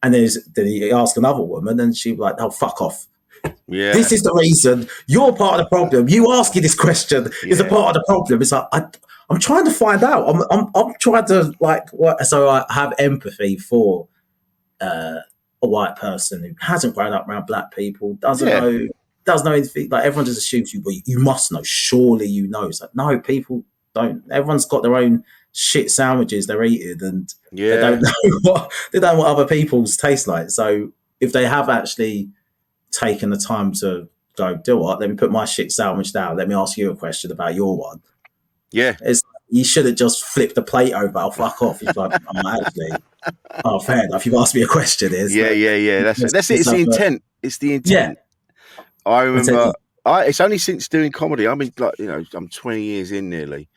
And then you ask another woman, and she'll be like, "Oh, fuck off. Yeah. This is the reason. You're part of the problem. You asking this question is a part of the problem." It's like I'm trying to find out. I'm trying to so I have empathy for a white person who hasn't grown up around black people, doesn't know anything. Like everyone just assumes you must know. Surely you know. It's like, no, people don't. Everyone's got their own shit sandwiches they're eating, and they don't know what other people's taste like. So if they have actually taken the time to go, do what? Let me put my shit sandwich down. Let me ask you a question about your one. Yeah. You should have just flipped the plate over. I'll fuck off. He's like, actually, fair enough. You've asked me a question. That's it. It's the intent. It's the intent. Yeah. I remember. It's only since doing comedy. I mean, I'm 20 years in nearly,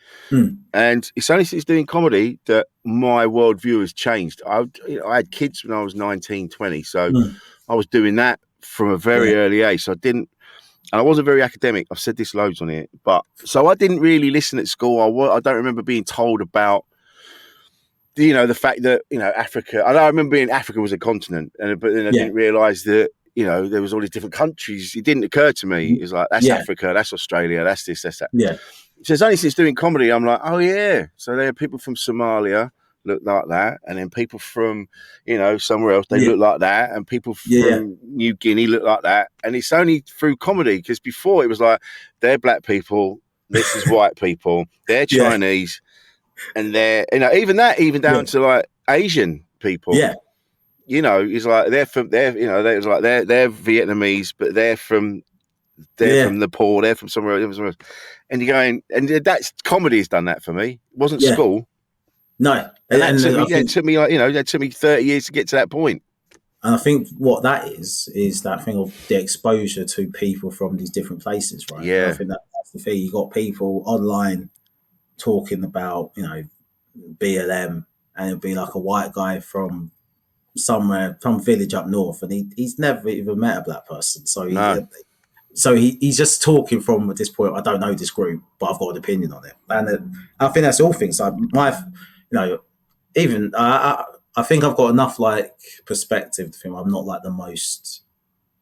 and it's only since doing comedy that my worldview has changed. I had kids when I was 19, 20, so I was doing that from a very early age. So I wasn't very academic. I've said this loads on it, but so I didn't really listen at school. I don't remember being told about, the fact that, Africa. I remember being Africa was a continent, but then I didn't realise that, there was all these different countries. It didn't occur to me. It was like, that's Africa, that's Australia, that's this, that's that. Yeah. So it's only since doing comedy, I'm like, oh yeah. So there are people from Somalia look like that, and then people from somewhere else they look like that, and people from New Guinea look like that. And it's only through comedy, because before it was like, they're black people, this is white people, they're Chinese, and they're even down to like Asian people. It's like they're Vietnamese, but they're from Nepal, they're from somewhere else. And you're going, and that's comedy has done that for me. It wasn't school. No, and it took me that took me 30 years to get to that point. And I think what that is that thing of the exposure to people from these different places, right? Yeah, and I think that's the thing. You got people online talking about BLM and it'll be like a white guy from somewhere, some village up north, and he's never even met a black person. So No. he's just talking from at this point. I don't know this group, but I've got an opinion on it, and I think that's all things. Like even I think I've got enough like perspective to think I'm not like the most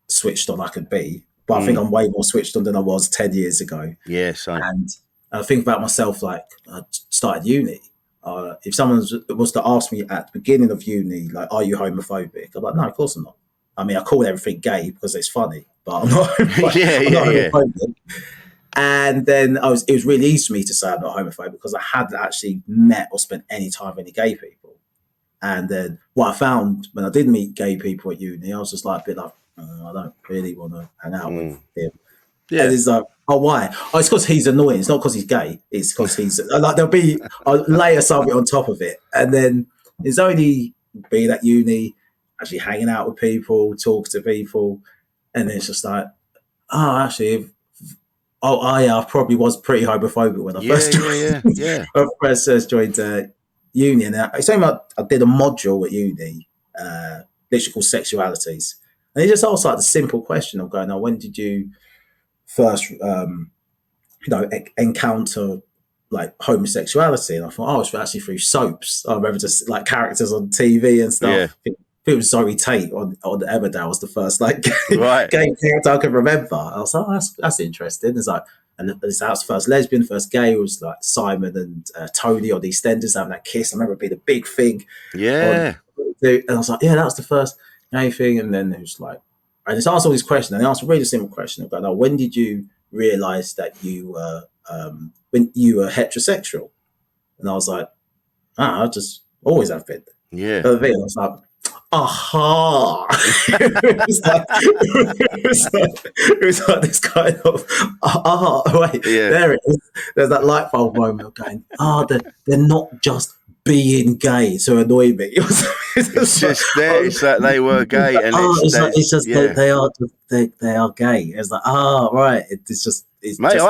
switched on I could be, but I think I'm way more switched on than I was 10 years ago. Yeah, same. And I think about myself like I started uni. If someone was to ask me at the beginning of uni, like, are you homophobic? I'm like, no, of course I'm not. I mean, I call everything gay because it's funny, but I'm not. I'm not homophobic. And then it was really easy for me to say I'm not homophobic because I hadn't actually met or spent any time with any gay people. And then what I found when I did meet gay people at uni, I was just like a bit like, I don't really want to hang out with him. Yeah. And it's like, oh, why? Oh, it's because he's annoying. It's not because he's gay. It's because he's like, I'll layer something on top of it. And then it's only being at uni, actually hanging out with people, talk to people. And then it's just like, oh, actually, I probably was pretty homophobic when I first joined uni. And it's only like I did a module at uni, literally called Sexualities. And he just asked like the simple question of going, when did you first, encounter like homosexuality? And I thought, it's actually through soaps. I remember just like characters on TV and stuff. Yeah. I think it was Zoe Tate on Emmerdale was the first like gay character I can remember. I was like, that's interesting. It's like, and that was the first lesbian, first gay was like Simon and Tony on EastEnders having that kiss. I remember it being a big thing. Yeah. And I was like, that was the first gay thing. And then it was like, I just asked all these questions, and I asked a really simple question. I go, when did you realize that you were heterosexual? And I was like, I just always have been. Yeah. I was like, aha. it was like this kind of, there it is. There's that light bulb moment of going, they're not just being gay to annoy me. It's just there. It's like they were gay, and they are gay. It's like, right. It's just, mate.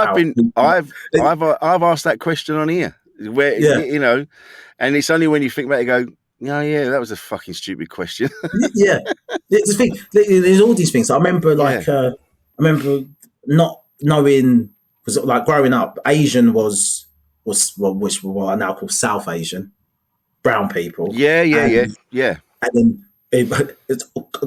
I've asked that question on here, where and it's only when you think about it, you go, that was a fucking stupid question. The thing, there's all these things. I remember, I remember not knowing, because like growing up, Asian was what I now call South Asian, brown people. And then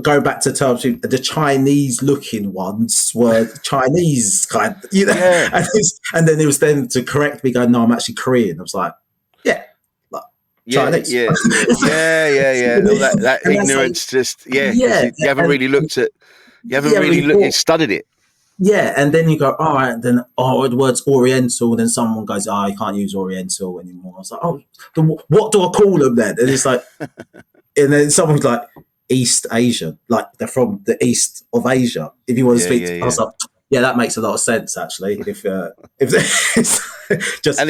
going back to terms, the Chinese-looking ones were Chinese kind, and then it was then to correct me, going, no, I'm actually Korean. I was like, Chinese. That ignorance, like, you haven't really looked at, studied it. Yeah, and then you go, all right, then the word's Oriental, and then someone goes, you can't use Oriental anymore. I was like, what do I call them then? And it's like, and then someone's like, East Asian, like they're from the east of Asia. If you want to speak, I was like, that makes a lot of sense actually. If just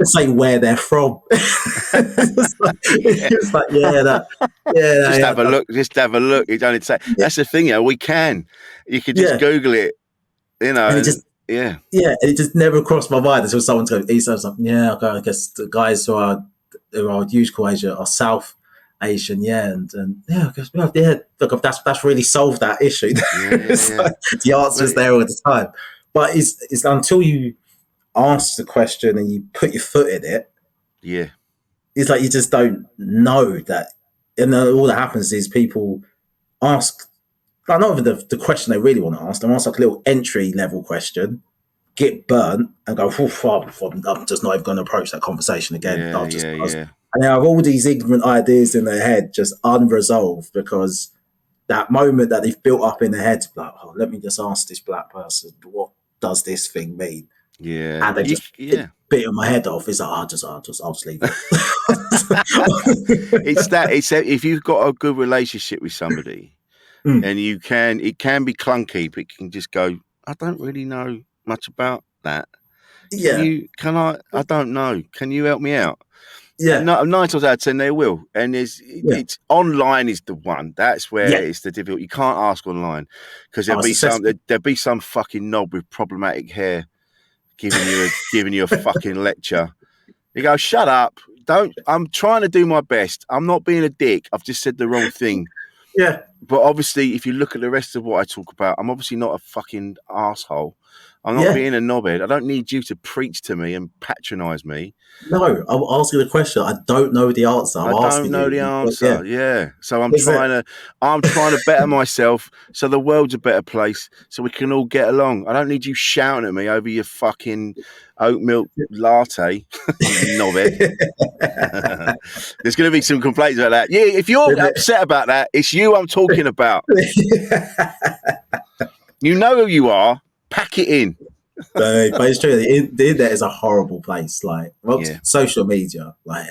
say where they're from. It's like, just have a look. You don't say that's the thing. We can. You could just Google it. And it just never crossed my mind until someone's going east. I was like, I guess the guys who are usual Asia are South Asian, I guess, look, that's really solved that issue. The answer's there all the time, but it's until you ask the question and you put your foot in it, it's like you just don't know that, and then all that happens is people ask, like, not even the question they really want to ask. They ask like a little entry level question, get burnt, and go, I'm just not even going to approach that conversation again. And they have all these ignorant ideas in their head just unresolved because that moment that they've built up in their head, like, let me just ask this black person, what does this thing mean? Yeah, and they just bit my head off. It's like, I'll just leave it. It's if you've got a good relationship with somebody, and it can be clunky, but you can just go, I don't really know much about that. I don't know. Can you help me out? Yeah, 9 times out of 10 they will, and it's online is the one. That's where it's the difficult. You can't ask online because there'll be some fucking knob with problematic hair giving you a fucking lecture. You go, shut up, I'm trying to do my best. I'm not being a dick. I've just said the wrong thing. Yeah. But obviously, if you look at the rest of what I talk about, I'm obviously not a fucking asshole. I'm not being a knobhead. I don't need you to preach to me and patronise me. No, I'm asking a question. I don't know the answer. I don't know the answer. Yeah. So I'm trying to better myself so the world's a better place so we can all get along. I don't need you shouting at me over your fucking oat milk latte, you knobhead. There's going to be some complaints about that. Yeah, if you're upset about that, it's you I'm talking about. You know who you are. Pack it in. But it's true. The internet is a horrible place. Like, social media, like,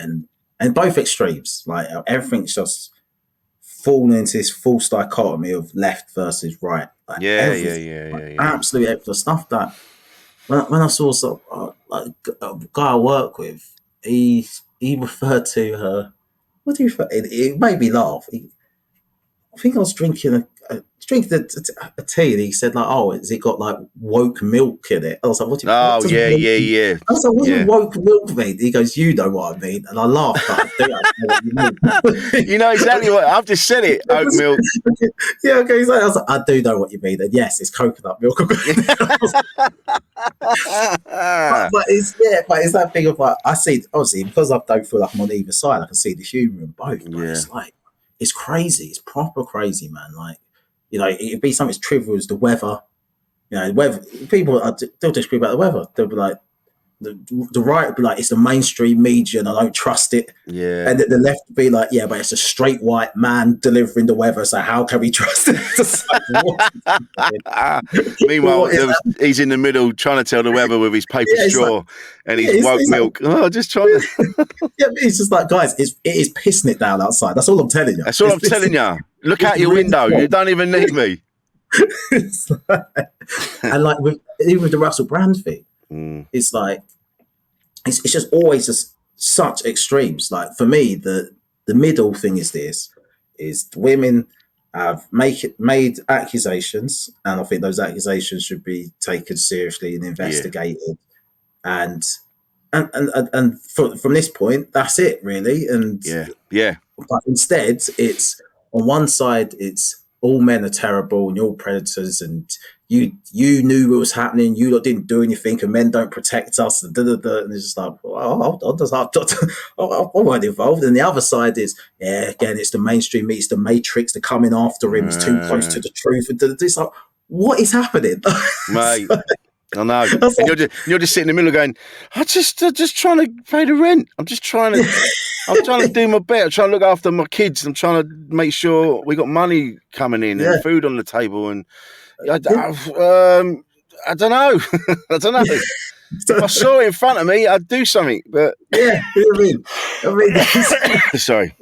and both extremes. Like, everything's just falling into this false dichotomy of left versus right. Like, absolutely, the stuff that when I saw like a guy I work with, he referred to her. What do you refer? It made me laugh. I think I was drinking a tea, and he said like, "Oh, has it got like woke milk in it?" I was like, "What do you?" Oh, what yeah. I was like, "What does woke milk mean?" He goes, "You know what I mean," and I laughed. But I do actually know what you mean. You know exactly what I've just said. It oat milk. Yeah, okay. I was like, "I do know what you mean," and yes, it's coconut milk. but it's that thing of like, I see, obviously, because I don't feel like I'm on either side, I can see the humour in both. But it's like, it's crazy. It's proper crazy, man. Like, you know, it'd be something as trivial as the weather. You know, weather. People, they'll disagree about the weather. They'll be like, the right would be like, it's the mainstream media and I don't trust it. Yeah. And the left would be like, yeah, but it's a straight white man delivering the weather, so how can we trust it? Meanwhile, he's in the middle trying to tell the weather with his paper straw and his woke milk. Just trying to... Yeah, it's just like, guys, it is pissing it down outside. That's all I'm telling you. That's all I'm telling you. Look out your window. You don't even need me. And like, even with the Russell Brand thing, it's like, it's just always just such extremes. Like, for me, the middle thing is the women have made accusations, and I think those accusations should be taken seriously and investigated. And from this point, that's it, really. And but instead, it's on one side, it's all men are terrible and you're all predators, and you knew what was happening, you lot didn't do anything, and men don't protect us, and it's just like, I wasn't involved. And the other side is, again, it's the mainstream media, it's the Matrix, they're coming after him, it's too close to the truth. And it's like, what is happening? Mate, I know. And you're just sitting in the middle going, I'm just trying to pay the rent. I'm trying to do my bit. I'm trying to look after my kids. I'm trying to make sure we got money coming in and food on the table. And I don't know. I don't know. If I saw it in front of me, I'd do something. But I mean, sorry.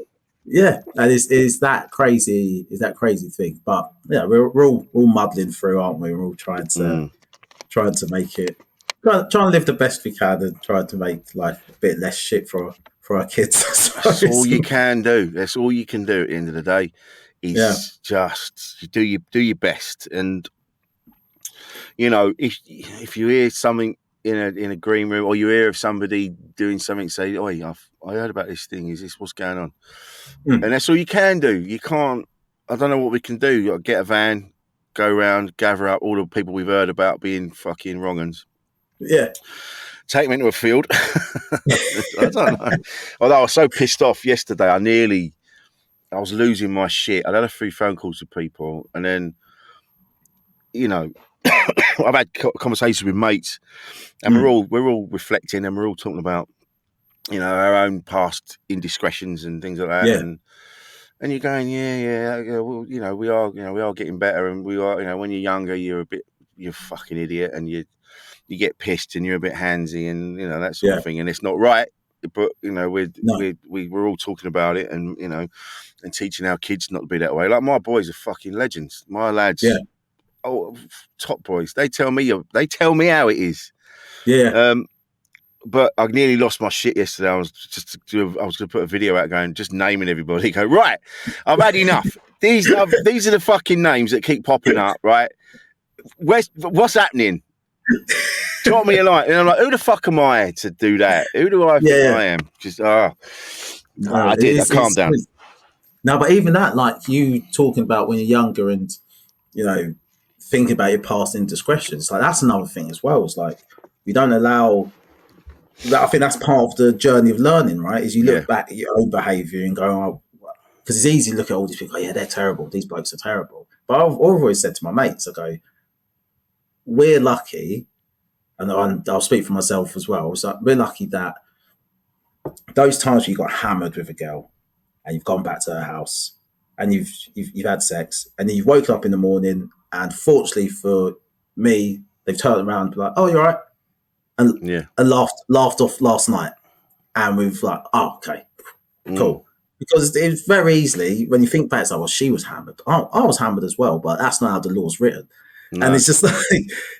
Yeah, and it's that crazy. Is that crazy thing? But yeah, we're all muddling through, aren't we? We're all trying to make it, trying to live the best we can, and trying to make life a bit less shit for our kids. That's all you can do. That's all you can do at the end of the day. Is just do your best. And you know, if you hear something in a green room, or you hear of somebody doing something, say, "Oh, I heard about this thing. Is this what's going on?" And that's all you can do. You can't. I don't know what we can do. You got to get a van, go around, gather up all the people we've heard about being fucking wrong-uns. Yeah. Take them into a field. I don't know. Although I was so pissed off yesterday, I was losing my shit. I'd had a few phone calls to people, and then, you know, I've had conversations with mates, and we're all reflecting, and we're all talking about, you know, our own past indiscretions and things like that. Yeah. And you're going, well, you know, we are getting better, and we are, you know, when you're younger, you're a fucking idiot, and you get pissed, and you're a bit handsy, and you know, that sort of thing, and it's not right. But you know, we're all talking about it, and you know, and teaching our kids not to be that way. Like, my boys are fucking legends. My lads, top boys. They tell me how it is. Yeah. But I nearly lost my shit yesterday. I was going to put a video out going, just naming everybody. Go, right, I've had enough. These are the fucking names that keep popping up, right? What's happening? drop me a line. And I'm like, who the fuck am I to do that? Who do I think I am? Just, I did. I calmed down. No, but even that, like you talking about when you're younger and, you know, thinking about your past indiscretions, like that's another thing as well. It's like, we don't allow that. I think that's part of the journey of learning, right? Is you look back at your own behaviour and go, oh, because it's easy to look at all these people, yeah, they're terrible. These blokes are terrible. But I've always said to my mates, I go, we're lucky, and I'll speak for myself as well. So we're lucky that those times where you got hammered with a girl and you've gone back to her house and you've had sex and then you've woken up in the morning and fortunately for me, they've turned around and be like, oh, you're right. And laughed off last night. And we've like, oh, okay, cool. Because it's very easily, when you think back, it's like, well, she was hammered. I was hammered as well, but that's not how the law's written. No. And it's just like,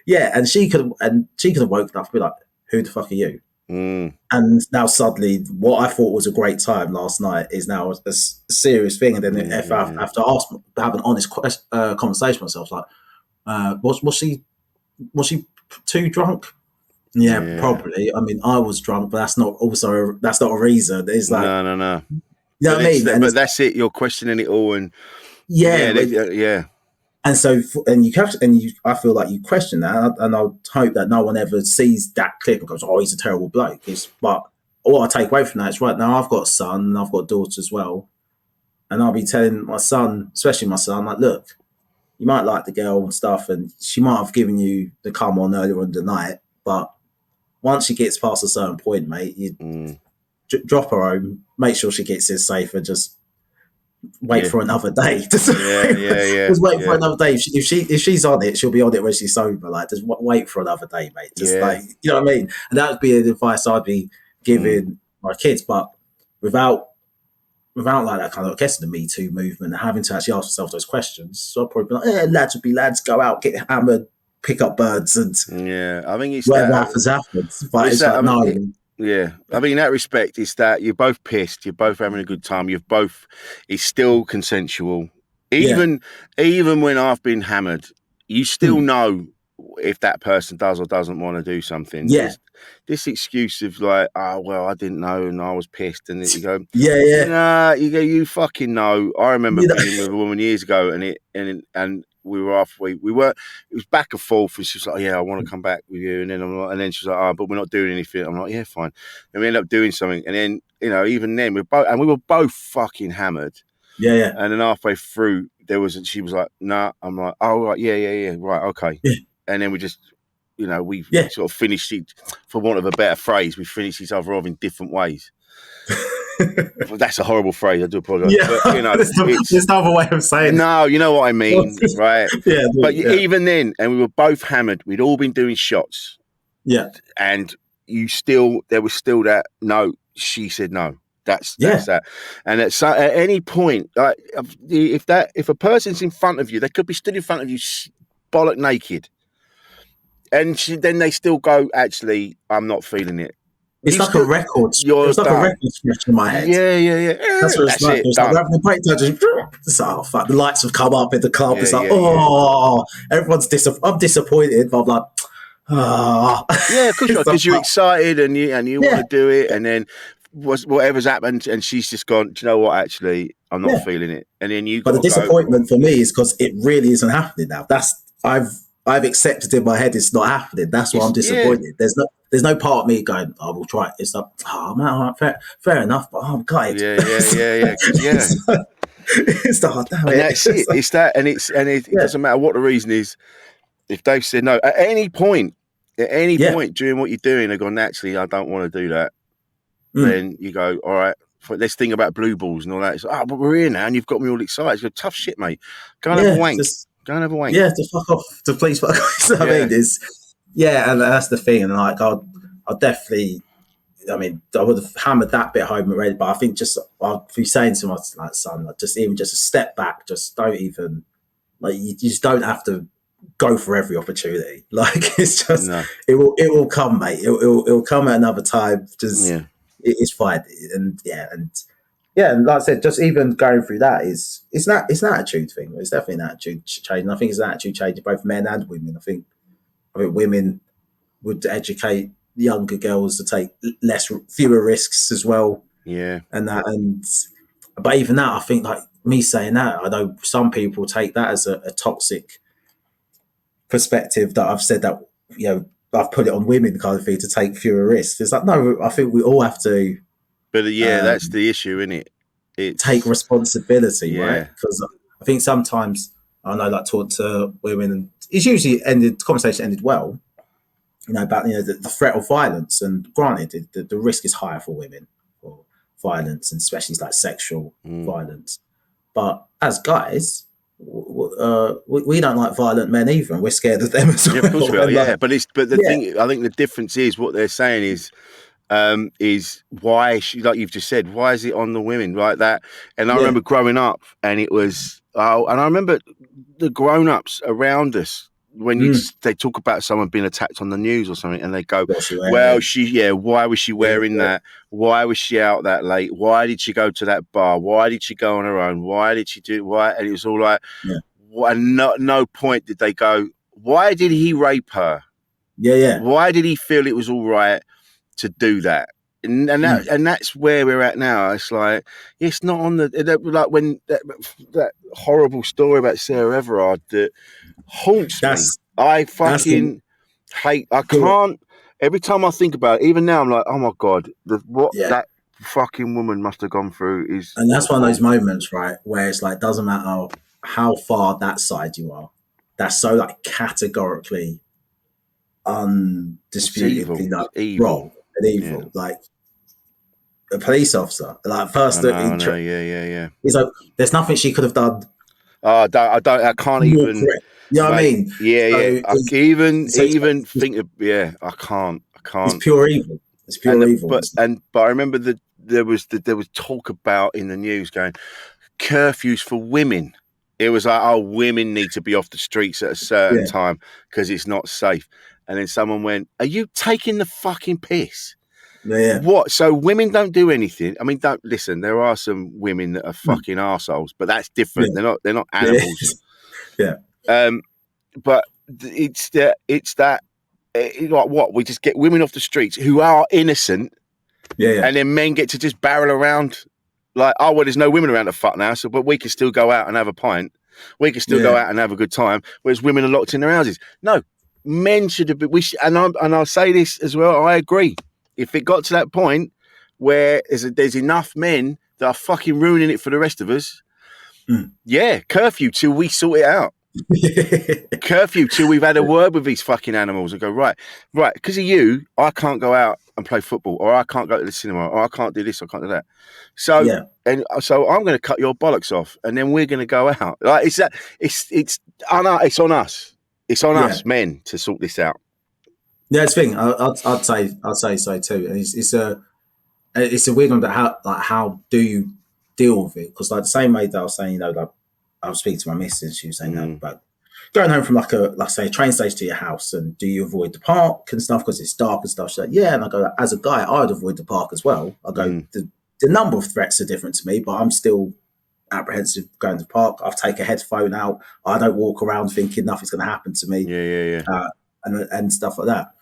and she could have woken up and be like, who the fuck are you? And now suddenly what I thought was a great time last night is now a serious thing. And then if I have to have an honest conversation with myself, like, was she too drunk? Yeah, probably. I mean, I was drunk, but that's not a reason. It's like, no. You know what I mean? But that's it. You're questioning it all, and And so, I feel like you question that, and I hope that no one ever sees that clip and goes, "Oh, he's a terrible bloke." But what I take away from that is, right now I've got a son and I've got a daughter as well, and I'll be telling my son, especially my son, like, look, you might like the girl and stuff, and she might have given you the come on earlier in the night, but once she gets past a certain point, mate, you drop her home, make sure she gets here safe, and just wait for another day. Just wait for another day. If she's on it, she'll be on it when she's sober. Like, just wait for another day, mate. Just like, you know what I mean? And that would be the advice I'd be giving my kids. But without like that kind of, I guess, the Me Too movement, having to actually ask yourself those questions. So I'd probably be like, lads would be lads, go out, get hammered, pick up birds, and I think it's whatever happens. But it's like, no. I mean, in that respect, it's that you're both pissed, you're both having a good time, it's still consensual. Even when I've been hammered, you still know if that person does or doesn't want to do something. This excuse of like, oh, well, I didn't know and I was pissed, and you go, you fucking know. I remember being with a woman years ago, and we were halfway. It was back and forth, and she was like, "Yeah, I want to come back with you." And then and then she was like, "Oh, but we're not doing anything." I'm like, "Yeah, fine." And we ended up doing something, and then even then we were both fucking hammered. Yeah. And then halfway through, she was like, "Nah." I'm like, "Oh, right, yeah, right, okay." Yeah. And then we just, we sort of finished it, for want of a better phrase, we finished each other off in different ways. That's a horrible phrase. I do apologize. Yeah, but, there's no other way of saying. No, you know what I mean, right? But even then, and we were both hammered. We'd all been doing shots. Yeah, and there was still that. No, she said no. That's that. And at any point, like, if a person's in front of you, they could be stood in front of you, bollock naked, and then they still go, actually, I'm not feeling it. It's like a record. It's like a record scratch in my head. Yeah. That's what it's like. It's like having a breakdown. Just, fuck, the lights have come up in the club. It's like, everyone's I'm disappointed, but I'm like, Yeah, of course, because you're excited and you want to do it, and then whatever's happened, and she's just gone, do you know what, actually, I'm not feeling it. And then but the disappointment for me is because it really isn't happening now. I've accepted in my head it's not happening. That's why I'm disappointed. There's no part of me going, I will try it. It's like, oh man, all right, fair enough, but I'm gutted. Yeah. It's the damn it. And that's it. It's that, and it doesn't matter what the reason is. If they've said no at any point during what you're doing, they've gone, naturally, I don't want to do that. Then you go, all right, let's think about blue balls and all that. It's like, but we're here now, and you've got me all excited. You go, tough shit, mate. Go and have a wank. Go and have a wank. Yeah, to fuck off. To please fuck off. You know what I mean? And that's the thing. And like, I'll definitely, I would have hammered that bit home already, but I think I'll be saying to my son, like, just a step back, just don't even, like, you just don't have to go for every opportunity. Like, it's just, it will come, mate. It'll come at another time. Just, it's fine. And like I said, just even going through that it's an attitude thing. It's definitely an attitude change. And I think it's an attitude change in both men and women. I think women would educate younger girls to take fewer risks as well, Yeah. But even that, I think, like me saying that, I know some people take that as a toxic perspective, that I've said that, I've put it on women kind of thing to take fewer risks. It's like, no, I think we all have to. But that's the issue, isn't it? Take responsibility, right? Yeah. Because I think sometimes, I know, like, talk to women, and it's usually the conversation ended well, about the threat of violence. And granted, the risk is higher for women for violence, and especially like sexual violence. But as guys, we don't like violent men either, and we're scared of them as well. Yeah, of course we are. Yeah, but the thing, I think the difference is what they're saying is why like you've just said, why is it on the women like that? And I remember growing up, and it was, and I remember the grown-ups around us when they talk about someone being attacked on the news or something, and they go, well, why was she wearing that? Why was she out that late? Why did she go to that bar? Why did she go on her own? Why did she do why? And it was all like, no point did they go, why did he rape her? Why did he feel it was all right to do that? And that's where we're at now. It's like, it's not on like when that horrible story about Sarah Everard that haunts me. I fucking hate. I can't. Every time I think about it, even now, I'm like, oh my god, that fucking woman must have gone through is. And that's one of those moments, right, where it's like, doesn't matter how far that side you are, that's so like categorically, undisputedly like wrong and evil. Like a police officer, like first, he's like, there's nothing she could have done. I can't even. Correct. You know what I mean? Yeah. I even think of, I can't. It's pure evil. It's pure evil. But I remember there was talk about in the news going curfews for women. It was like, women need to be off the streets at a certain time because it's not safe. And then someone went, "Are you taking the fucking piss?" Yeah. What? So women don't do anything? I mean, don't listen. There are some women that are fucking arseholes, but that's different. Yeah. They're not animals. Yeah. But it's that like what we just get women off the streets who are innocent, and then men get to just barrel around like, oh well, there's no women around to fuck now, but we can still go out and have a pint. We can still go out and have a good time, whereas women are locked in their houses. No, men should have been. And I'll say this as well. I agree. If it got to that point where there's enough men that are fucking ruining it for the rest of us, curfew till we sort it out. Curfew till we've had a word with these fucking animals and go, right, because of you, I can't go out and play football, or I can't go to the cinema, or I can't do this, or I can't do that. So, so I'm going to cut your bollocks off, and then we're going to go out. Like it's on us. It's on us, men, to sort this out. Yeah, it's the thing. I'd say so too. And it's a weird one. But how do you deal with it? Because like the same way that I was saying, like I was speaking to my missus, she was saying that about going home from like a train station to your house, and do you avoid the park and stuff because it's dark and stuff? She's like, yeah. And I go, as a guy, I'd avoid the park as well. I go, the number of threats are different to me, but I'm still apprehensive going to the park. I've taken a headphone out. I don't walk around thinking nothing's going to happen to me. And stuff like that.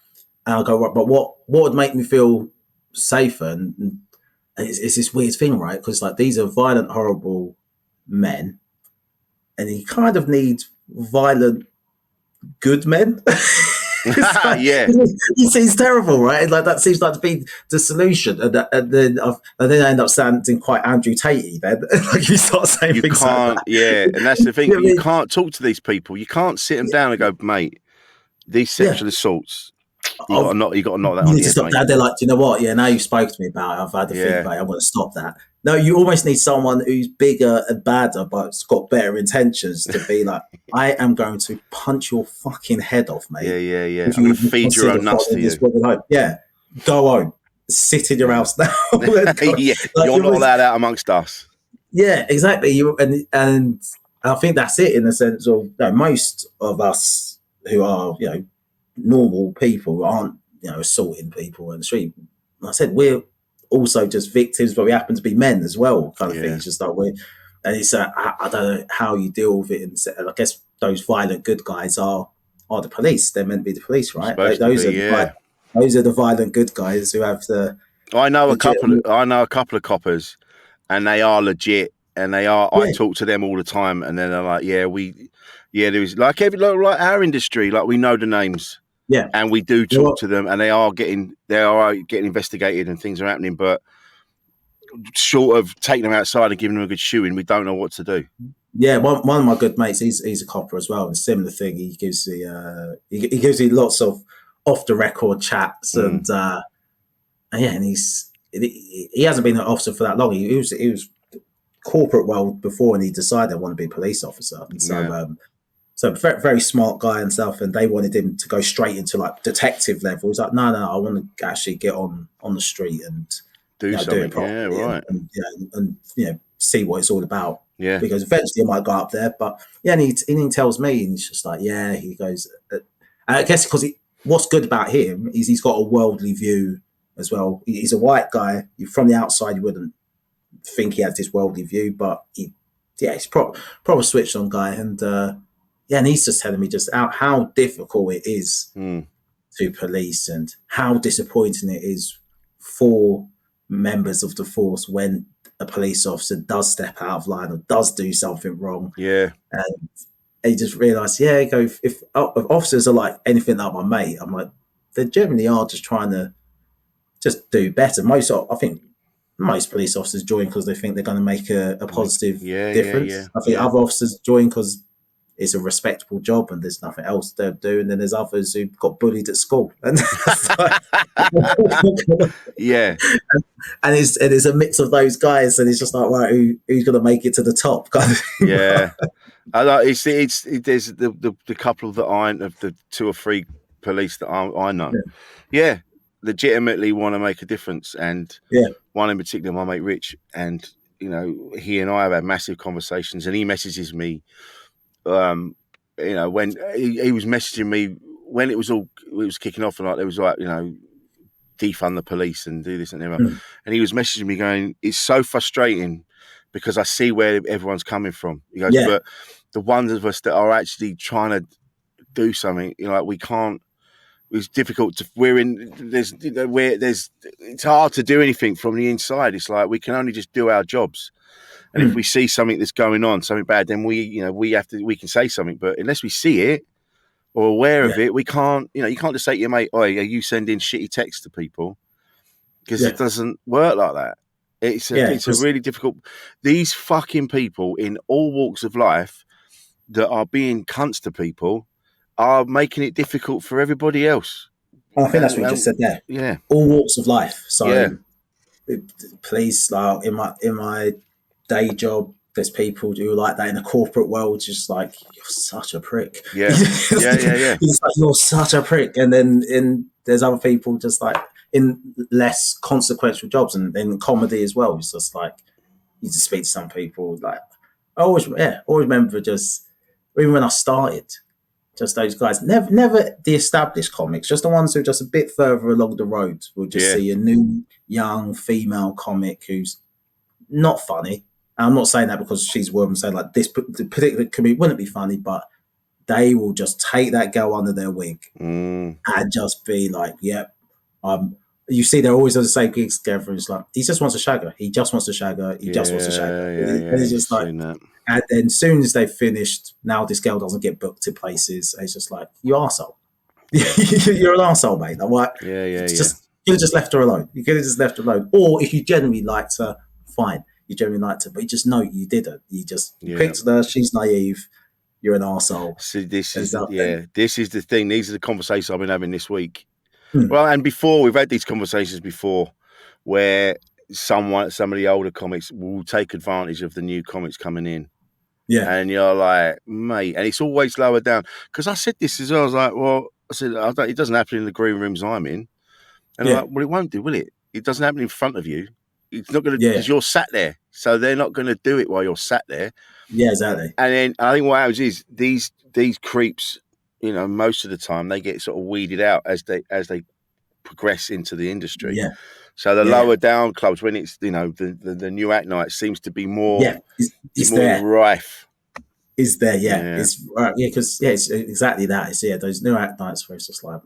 And I go, right, but what would make me feel safer? And it's this weird thing, right? Because like these are violent, horrible men, and you kind of need violent, good men. It seems terrible, right? Like that seems like to be the solution, and then I end up sounding quite Andrew Tate. Then, like you start saying you things can't, like that. and that's the thing. You can't talk to these people. You can't sit them down and go, mate, these sexual assaults. You got to knock that on the head, mate. They're like, do you know what? Yeah, now you've spoken to me about it. I've had a think about it. I want to stop that. No, you almost need someone who's bigger and badder, but it's got better intentions to be like, I am going to punch your fucking head off, mate. Yeah. I'm going to feed your own nuts to you. Yeah, go home. Sit in your house now. You're not allowed out amongst us. Yeah, exactly. And I think that's it in the sense of most of us who are, normal people aren't, assaulting people in the street. Like I said, we're also just victims, but we happen to be men as well, kind of thing. It's just like I don't know how you deal with it. And I guess those violent good guys are the police. They're meant to be the police, right? Supposed to Those be, are yeah. those are the violent good guys who have the I know a couple. legitimate. I know a couple of coppers, and they are legit, and they are. I Yeah, talk to them all the time, and then they're like, there's like like our industry, like we know the names, yeah. and we do You know talk what? to them, and they are getting investigated, and things are happening, but short of taking them outside and giving them a good shoeing, we don't know what to do. Yeah, one of my good mates, he's a copper as well, and similar thing. He gives me lots of off the record chats, and yeah, and he hasn't been an officer for that long. He was corporate world before, and he decided I want to be a police officer, and Yeah, so very, very smart guy and stuff. And they wanted him to go straight into like detective level. He's like, no, I want to actually get on the street and do do it something. Yeah, properly right. and see what it's all about. Yeah, Because eventually I might go up there, but yeah, and he tells me, and he's just like, yeah, he goes, I guess because what's good about him is he's got a worldly view as well. He's a white guy. From the outside, you wouldn't think he has this worldly view, but he's proper switched on guy, and and he's just telling me just how difficult it is to police and how disappointing it is for members of the force when a police officer does step out of line or does do something wrong. yeah, And he just realised, yeah, if officers are like anything like my mate, I'm like, they generally are just trying to just do better. I think most police officers join because they think they're going to make a positive difference. I think other officers join because it's a respectable job and there's nothing else they're doing. And then there's others who got bullied at school, and yeah. and it's a mix of those guys, and it's just like, right, who's going to make it to the top? Yeah, I like there's the couple that aren't of the 2 or 3 police that I know. Yeah, legitimately want to make a difference, and one in particular, my mate Rich, and he and I have had massive conversations, and he messages me. When he was messaging me when it was kicking off, and like there was like defund the police and do this and that, and he was messaging me going, "It's so frustrating because I see where everyone's coming from." He goes, "But the ones of us that are actually trying to do something, like we can't. It's difficult to. It's hard to do anything from the inside. It's like we can only just do our jobs." And if we see something that's going on, something bad, then we can say something. But unless we see it or aware of it, we can't, you can't just say to your mate, "Oh, are you sending shitty texts to people?" Because it doesn't work like that. It's a really difficult. These fucking people in all walks of life that are being cunts to people are making it difficult for everybody else. I think that's what you just said there. Yeah. All walks of life. So police, like in my day job, there's people who are like that in the corporate world, just like, you're such a prick. Yeah. Yeah. It's like, you're such a prick. And then there's other people just like in less consequential jobs and in comedy as well. It's just like, you just speak to some people, like, I always remember just, even when I started, just those guys, never the established comics, just the ones who are just a bit further along the road will just see a new young female comic who's not funny. And I'm not saying that because she's a woman, saying like this particular comedian wouldn't be funny, but they will just take that girl under their wing and just be like, you see, they're always on the same gigs together. It's like, he just wants to shag her. He just wants to shag her. He just wants to shag her. And it's just like, and then as soon as they've finished, now this girl doesn't get booked to places. It's just like, you arsehole. You're an arsehole, mate. Like, what? You could have just left her alone. You could have just left her alone. Or if you genuinely liked her, fine. You genuinely liked her, but you just know you didn't. You just picked her. She's naive. You're an arsehole. So this is the thing. These are the conversations I've been having this week. Well, and before, we've had these conversations before where some of the older comics will take advantage of the new comics coming in. Yeah. And you're like, mate, and it's always lower down. Because I said this as well. I was like, well, it doesn't happen in the green rooms I'm in. And I'm like, well, it won't do, will it? It doesn't happen in front of you. It's not going to, because you're sat there. So they're not going to do it while you're sat there. Yeah, exactly. And then I think what happens is these creeps, most of the time they get sort of weeded out as they progress into the industry. Yeah. So the lower down clubs, when it's the new act night, seems to be more it's more there. rife. is there. Yeah, Yeah. it's right. Yeah, because it's exactly that. It's those new act nights where it's just like.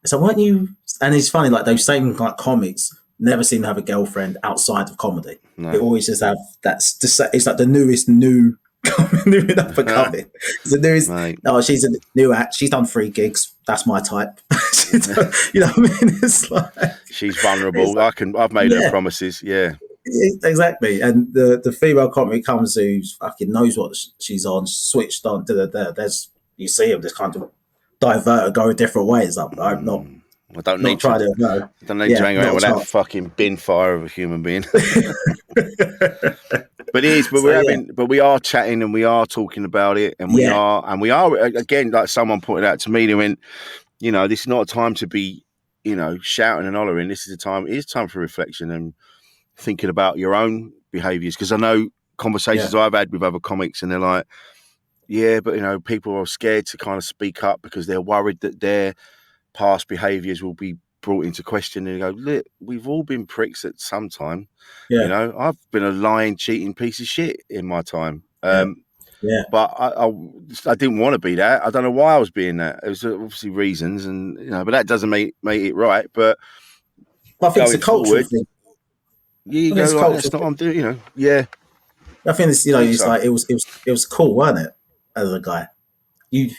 So weren't you? And it's funny, like those same like comics never seem to have a girlfriend outside of comedy. No. They always just have that's just it's like the newest new up and coming. It's the newest. Mate. Oh, she's a new act. She's done 3 gigs. That's my type. You know what I mean? It's like She's vulnerable. Like, I've made her promises. Yeah. Exactly. And the female comic comes who fucking knows what she's on, switched on. There's you see them just kind of divert, go a different way. It's like I'm not. I don't need try to. No. I don't need to hang around with that fucking bin fire of a human being. But it is. But But we are chatting and we are talking about it, and we are again, like someone pointed out to me. They went, you know, this is not a time to be, you know, shouting and hollering. This is a time. It is time for reflection and thinking about your own behaviours. Because I know conversations I've had with other comics, and they're like, yeah, but you know, people are scared to kind of speak up because they're worried that their past behaviours will be brought into question. And you go, look, we've all been pricks at some time. Yeah. You know, I've been a lying, cheating piece of shit in my time. But I didn't want to be that. I don't know why I was being that. It was obviously reasons, and you know, but that doesn't make it right. But I think it's a cultural thing. You go, like, that's not what I'm doing. You know, yeah. I think it's like it was cool, wasn't it? As a guy, you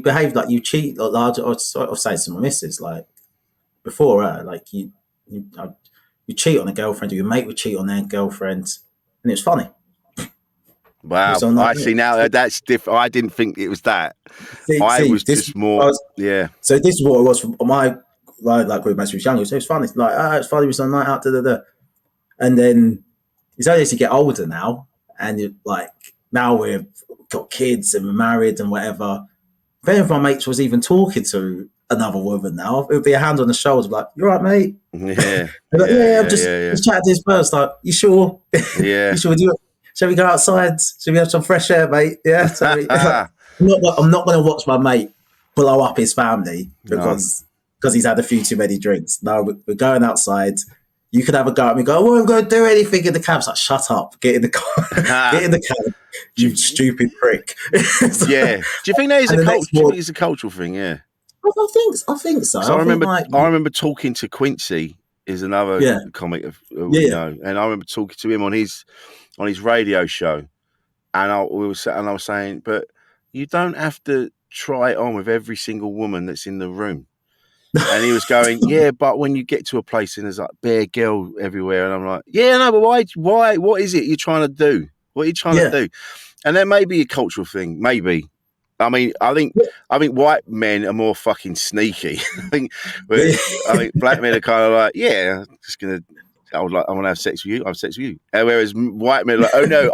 behaved like you cheat, or large, or sort of say to my missus, like before her, like you cheat on a girlfriend, or your mate would cheat on their girlfriend, and it's funny. Wow, I see now. That's different. I didn't think it was that. I was just more. So this is what it was from my like group mates who was younger. So it's funny. Like, it's funny. We was on a night out. And then it's only as you get older now, and you like now we've got kids and we're married and whatever. If any of my mates was even talking to another woman now, it would be a hand on the shoulder, like, "You all right, mate?" Yeah, like, I'm just chatting to this person. Like, you sure? Yeah, you sure? Shall we go outside? Shall we have some fresh air, mate? Yeah. So I'm not going to watch my mate blow up his family because he's had a few too many drinks. No, we're going outside. You could have a go at me, go, "Oh, I'm going to do anything in the cab." It's like, shut up, get in the car, get in the cab, you stupid prick. Yeah. Do you think that is a culture? Do you think it's a cultural thing? Yeah. I think so. I remember talking to Quincy, is another comic of you know, and I remember talking to him on his radio show, and I was saying, but you don't have to try it on with every single woman that's in the room. And he was going, yeah, but when you get to a place and there's like bare girl everywhere, and I'm like, yeah, no, but why? What is it you're trying to do? What are you trying to do? And that may be a cultural thing, maybe. I mean, I think white men are more fucking sneaky. I think black men are kind of like, yeah, just gonna. I want to have sex with you. I have sex with you. Whereas white men are like, oh no,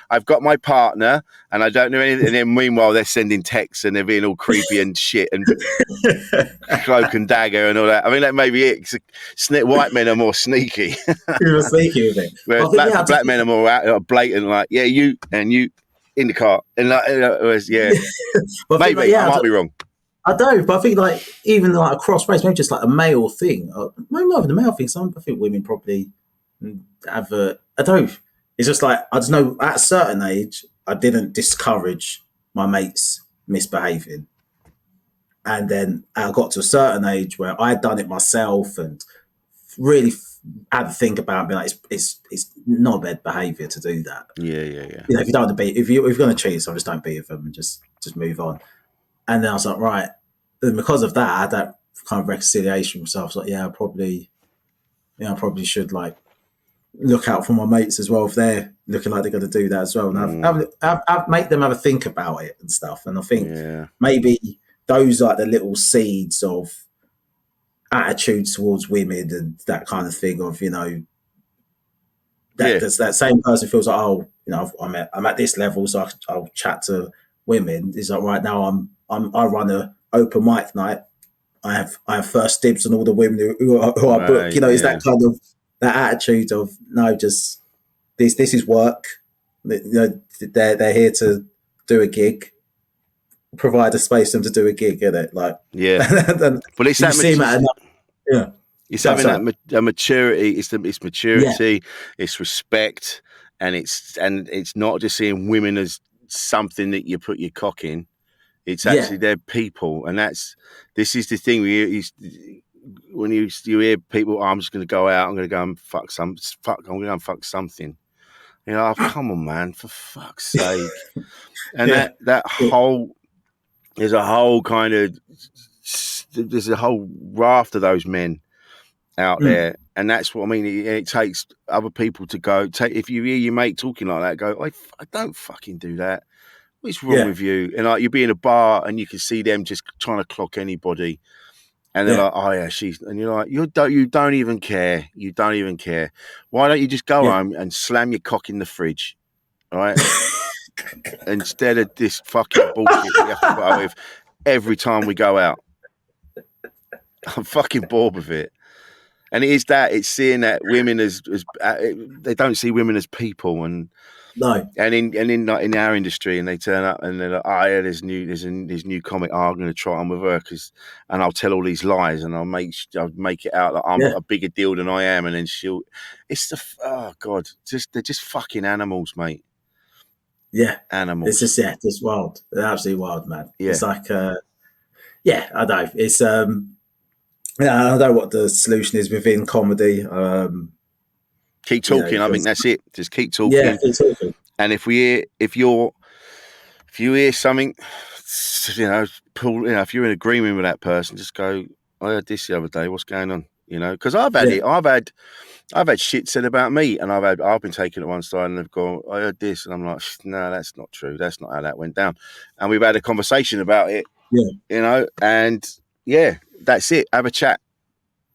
I've got my partner, and I don't know anything. And then meanwhile, they're sending texts and they're being all creepy and shit and cloak and dagger and all that. I mean, that may be it. White men are more sneaky. You're sneaky with it. Whereas black men are more blatant, like, yeah, you and you in the car, and like, maybe I might be wrong. I don't, but I think like even like across race, maybe just like a male thing. Maybe not even a male thing. I think women probably have I don't. It's just like I just know at a certain age, I didn't discourage my mates misbehaving, and then I got to a certain age where I'd done it myself and really had to think about being like it's not bad behaviour to do that. Yeah. You know, if you don't want to be, if you're going to cheat, so just don't be with them and just move on. And then I was like, right. And because of that, I had that kind of reconciliation with myself. I was like, yeah, I probably should like look out for my mates as well if they're looking like they're going to do that as well. And I've make them have a think about it and stuff. And I think maybe those like the little seeds of attitudes towards women and that kind of thing of, you know, that same person feels like, oh, you know, I'm at this level, so I'll chat to women. It's like right now I run a open mic night. I have first dibs on all the women who I book. You know, it's that kind of that attitude of no, just this is work. You know, they're here to do a gig. Provide a space for them to do a gig, isn't it? Like but it's that it's having that maturity. It's maturity. It's respect. and it's not just seeing women as something that you put your cock in. It's actually they're people, and this is the thing. When you hear people, oh, I'm just going to go out, I'm going to go and I'm going to go and fuck something. You know, oh, come on, man, for fuck's sake. And that whole, there's a whole raft of those men out there, and that's what I mean. It takes other people to go. If you hear your mate talking like that, go, I don't fucking do that. What's wrong with you? And like, you'll be in a bar and you can see them just trying to clock anybody. And they're like, oh yeah, and you're like, you don't even care. You don't even care. Why don't you just go home and slam your cock in the fridge? All right. Instead of this fucking bullshit we have to put up with every time we go out. I'm fucking bored with it. And it's seeing that women as they don't see women as people, and in our industry, and they turn up and they're like, oh yeah, there's new comic. Oh, I'm going to try on with her and I'll tell all these lies and I'll make it out that I'm a bigger deal than I am, and then they're just fucking animals, mate. Yeah, animals. It's just wild. They're absolutely wild, man. Yeah. It's like, I know. It's I don't know what the solution is within comedy. Keep talking. I think that's it. Just keep talking. Yeah, keep talking. And if you hear something, if you're in agreement with that person, just go, I heard this the other day. What's going on? Because I've had it. I've had shit said about me, and I've been taken at one side, and they've gone, I heard this, and I'm like, no, that's not true. That's not how that went down. And we've had a conversation about it. Yeah. And that's it. Have a chat.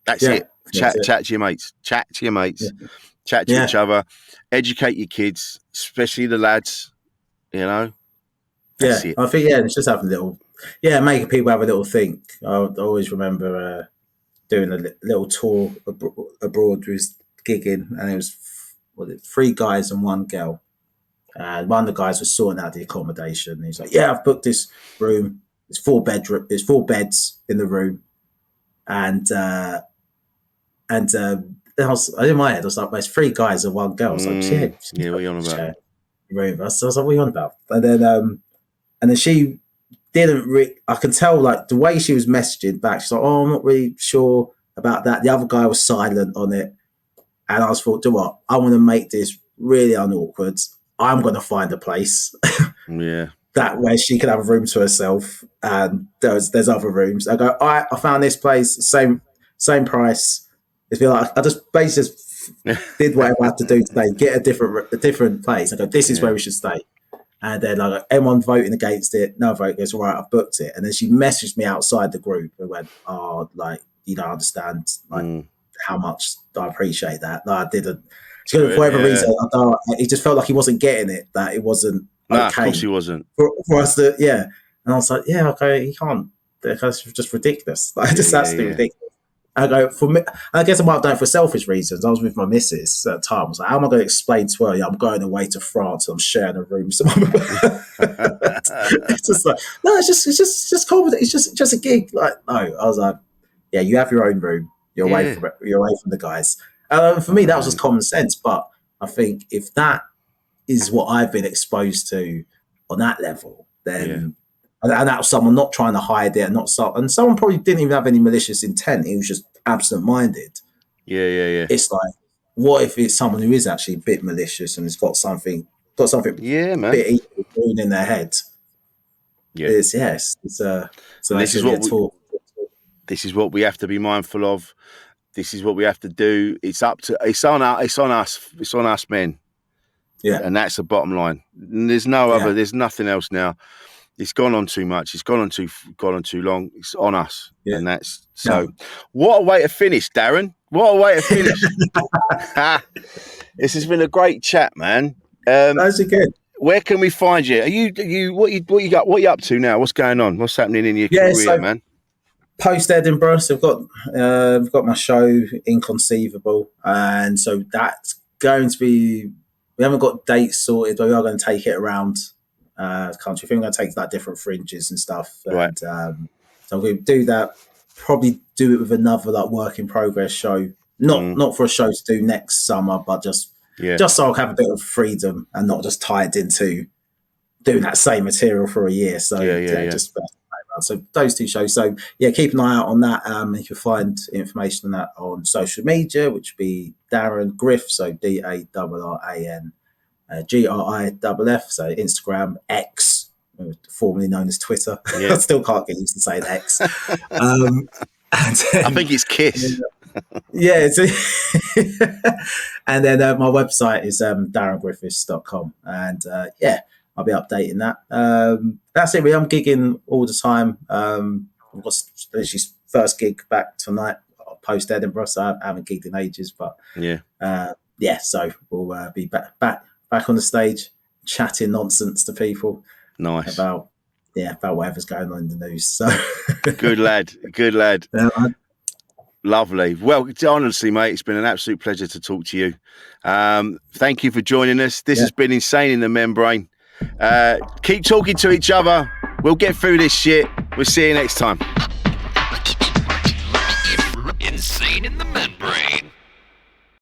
That's it. Chat to your mates. Chat to your mates. Yeah. Chat to each other. Educate your kids, especially the lads. That's it. I think it's just having a little, making people have a little think. I always remember doing a little tour abroad. We was gigging, and it was 3 guys and 1 girl. And one of the guys was sorting out the accommodation. And he's like, "Yeah, I've booked this room. It's 4 bedroom. There's 4 beds in the room." And I was in my head, I was like, well, it's 3 guys and 1 girl. I was like, yeah, what are you on about? Room. I was like, what are you on about? And then she didn't. I can tell, like, the way she was messaging back. She's like, "Oh, I'm not really sure about that." The other guy was silent on it, and I was thought, "Do what? I want to make this really unawkward. I'm going to find a place." Yeah. That way she could have a room to herself, and there's other rooms. I go, all right, I found this place, same price. It's been like I just basically did whatever I had to do today, get a different place. I go, this is where we should stay. And then like everyone voting against it, no vote goes, all right, I've booked it. And then she messaged me outside the group and went, oh, like, you don't understand how much I appreciate that. No, I didn't. She for whatever reason, it just felt like he wasn't getting it, that it wasn't okay. Of course he wasn't. For us to, And I was like, okay, he can't. That's just ridiculous. Like, just absolutely ridiculous. I go, for me, I guess I might have done it for selfish reasons. I was with my missus at the time. I was like, how am I going to explain to her, I'm going away to France and I'm sharing a room? So it's just like, no, it's just comedy. It's just a gig. Like, no, I was like, yeah, you have your own room. You're away from the guys. For me, that was just common sense. But I think if that is what I've been exposed to on that level, then and that was someone not trying to hide it, and someone probably didn't even have any malicious intent. He was just absent-minded. Yeah. It's like, what if it's someone who is actually a bit malicious and has got something man, bit evil in their head? Yeah, so this is what we have to be mindful of. This is what we have to do. It's on us men. Yeah, and that's the bottom line. And there's no other. There's nothing else now. It's gone on too much. It's gone on too long. It's on us, and that's so. Yeah. What a way to finish, Darran! What a way to finish. This has been a great chat, man. That's good. Where can we find you? Are you what you got? What are you up to now? What's going on? What's happening in your career, man? Post Edinburgh, so we've got my show Inconceivable, and so that's going to be. We haven't got dates sorted, but we are going to take it around the country. I think we're going to take like different fringes and stuff. Right. And, so we'll do that. Probably do it with another like work in progress show. Not for a show to do next summer, but just Yeah. just so I'll have a bit of freedom and not just tied into doing that same material for a year. So just so those two shows. So yeah, keep an eye out on that. You can find information on that on social media, which would be Darran Griffiths, so DARRAN GRIFF, so Instagram, X, formerly known as Twitter. Yeah. I still can't get used to saying X. I think it's Kiss. Yeah. And then my website is darrangriffiths.com. And I'll be updating that. That's it. I'm gigging all the time. I've got literally first gig back tonight post Edinburgh, so I haven't gigged in ages. But so we'll be back on the stage, chatting nonsense to people. Nice. About whatever's going on in the news. So good lad. Lovely. Well, honestly, mate, it's been an absolute pleasure to talk to you. Thank you for joining us. This has been Insane in the Membrane. Keep talking to each other. We'll get through this shit. We'll see you next time.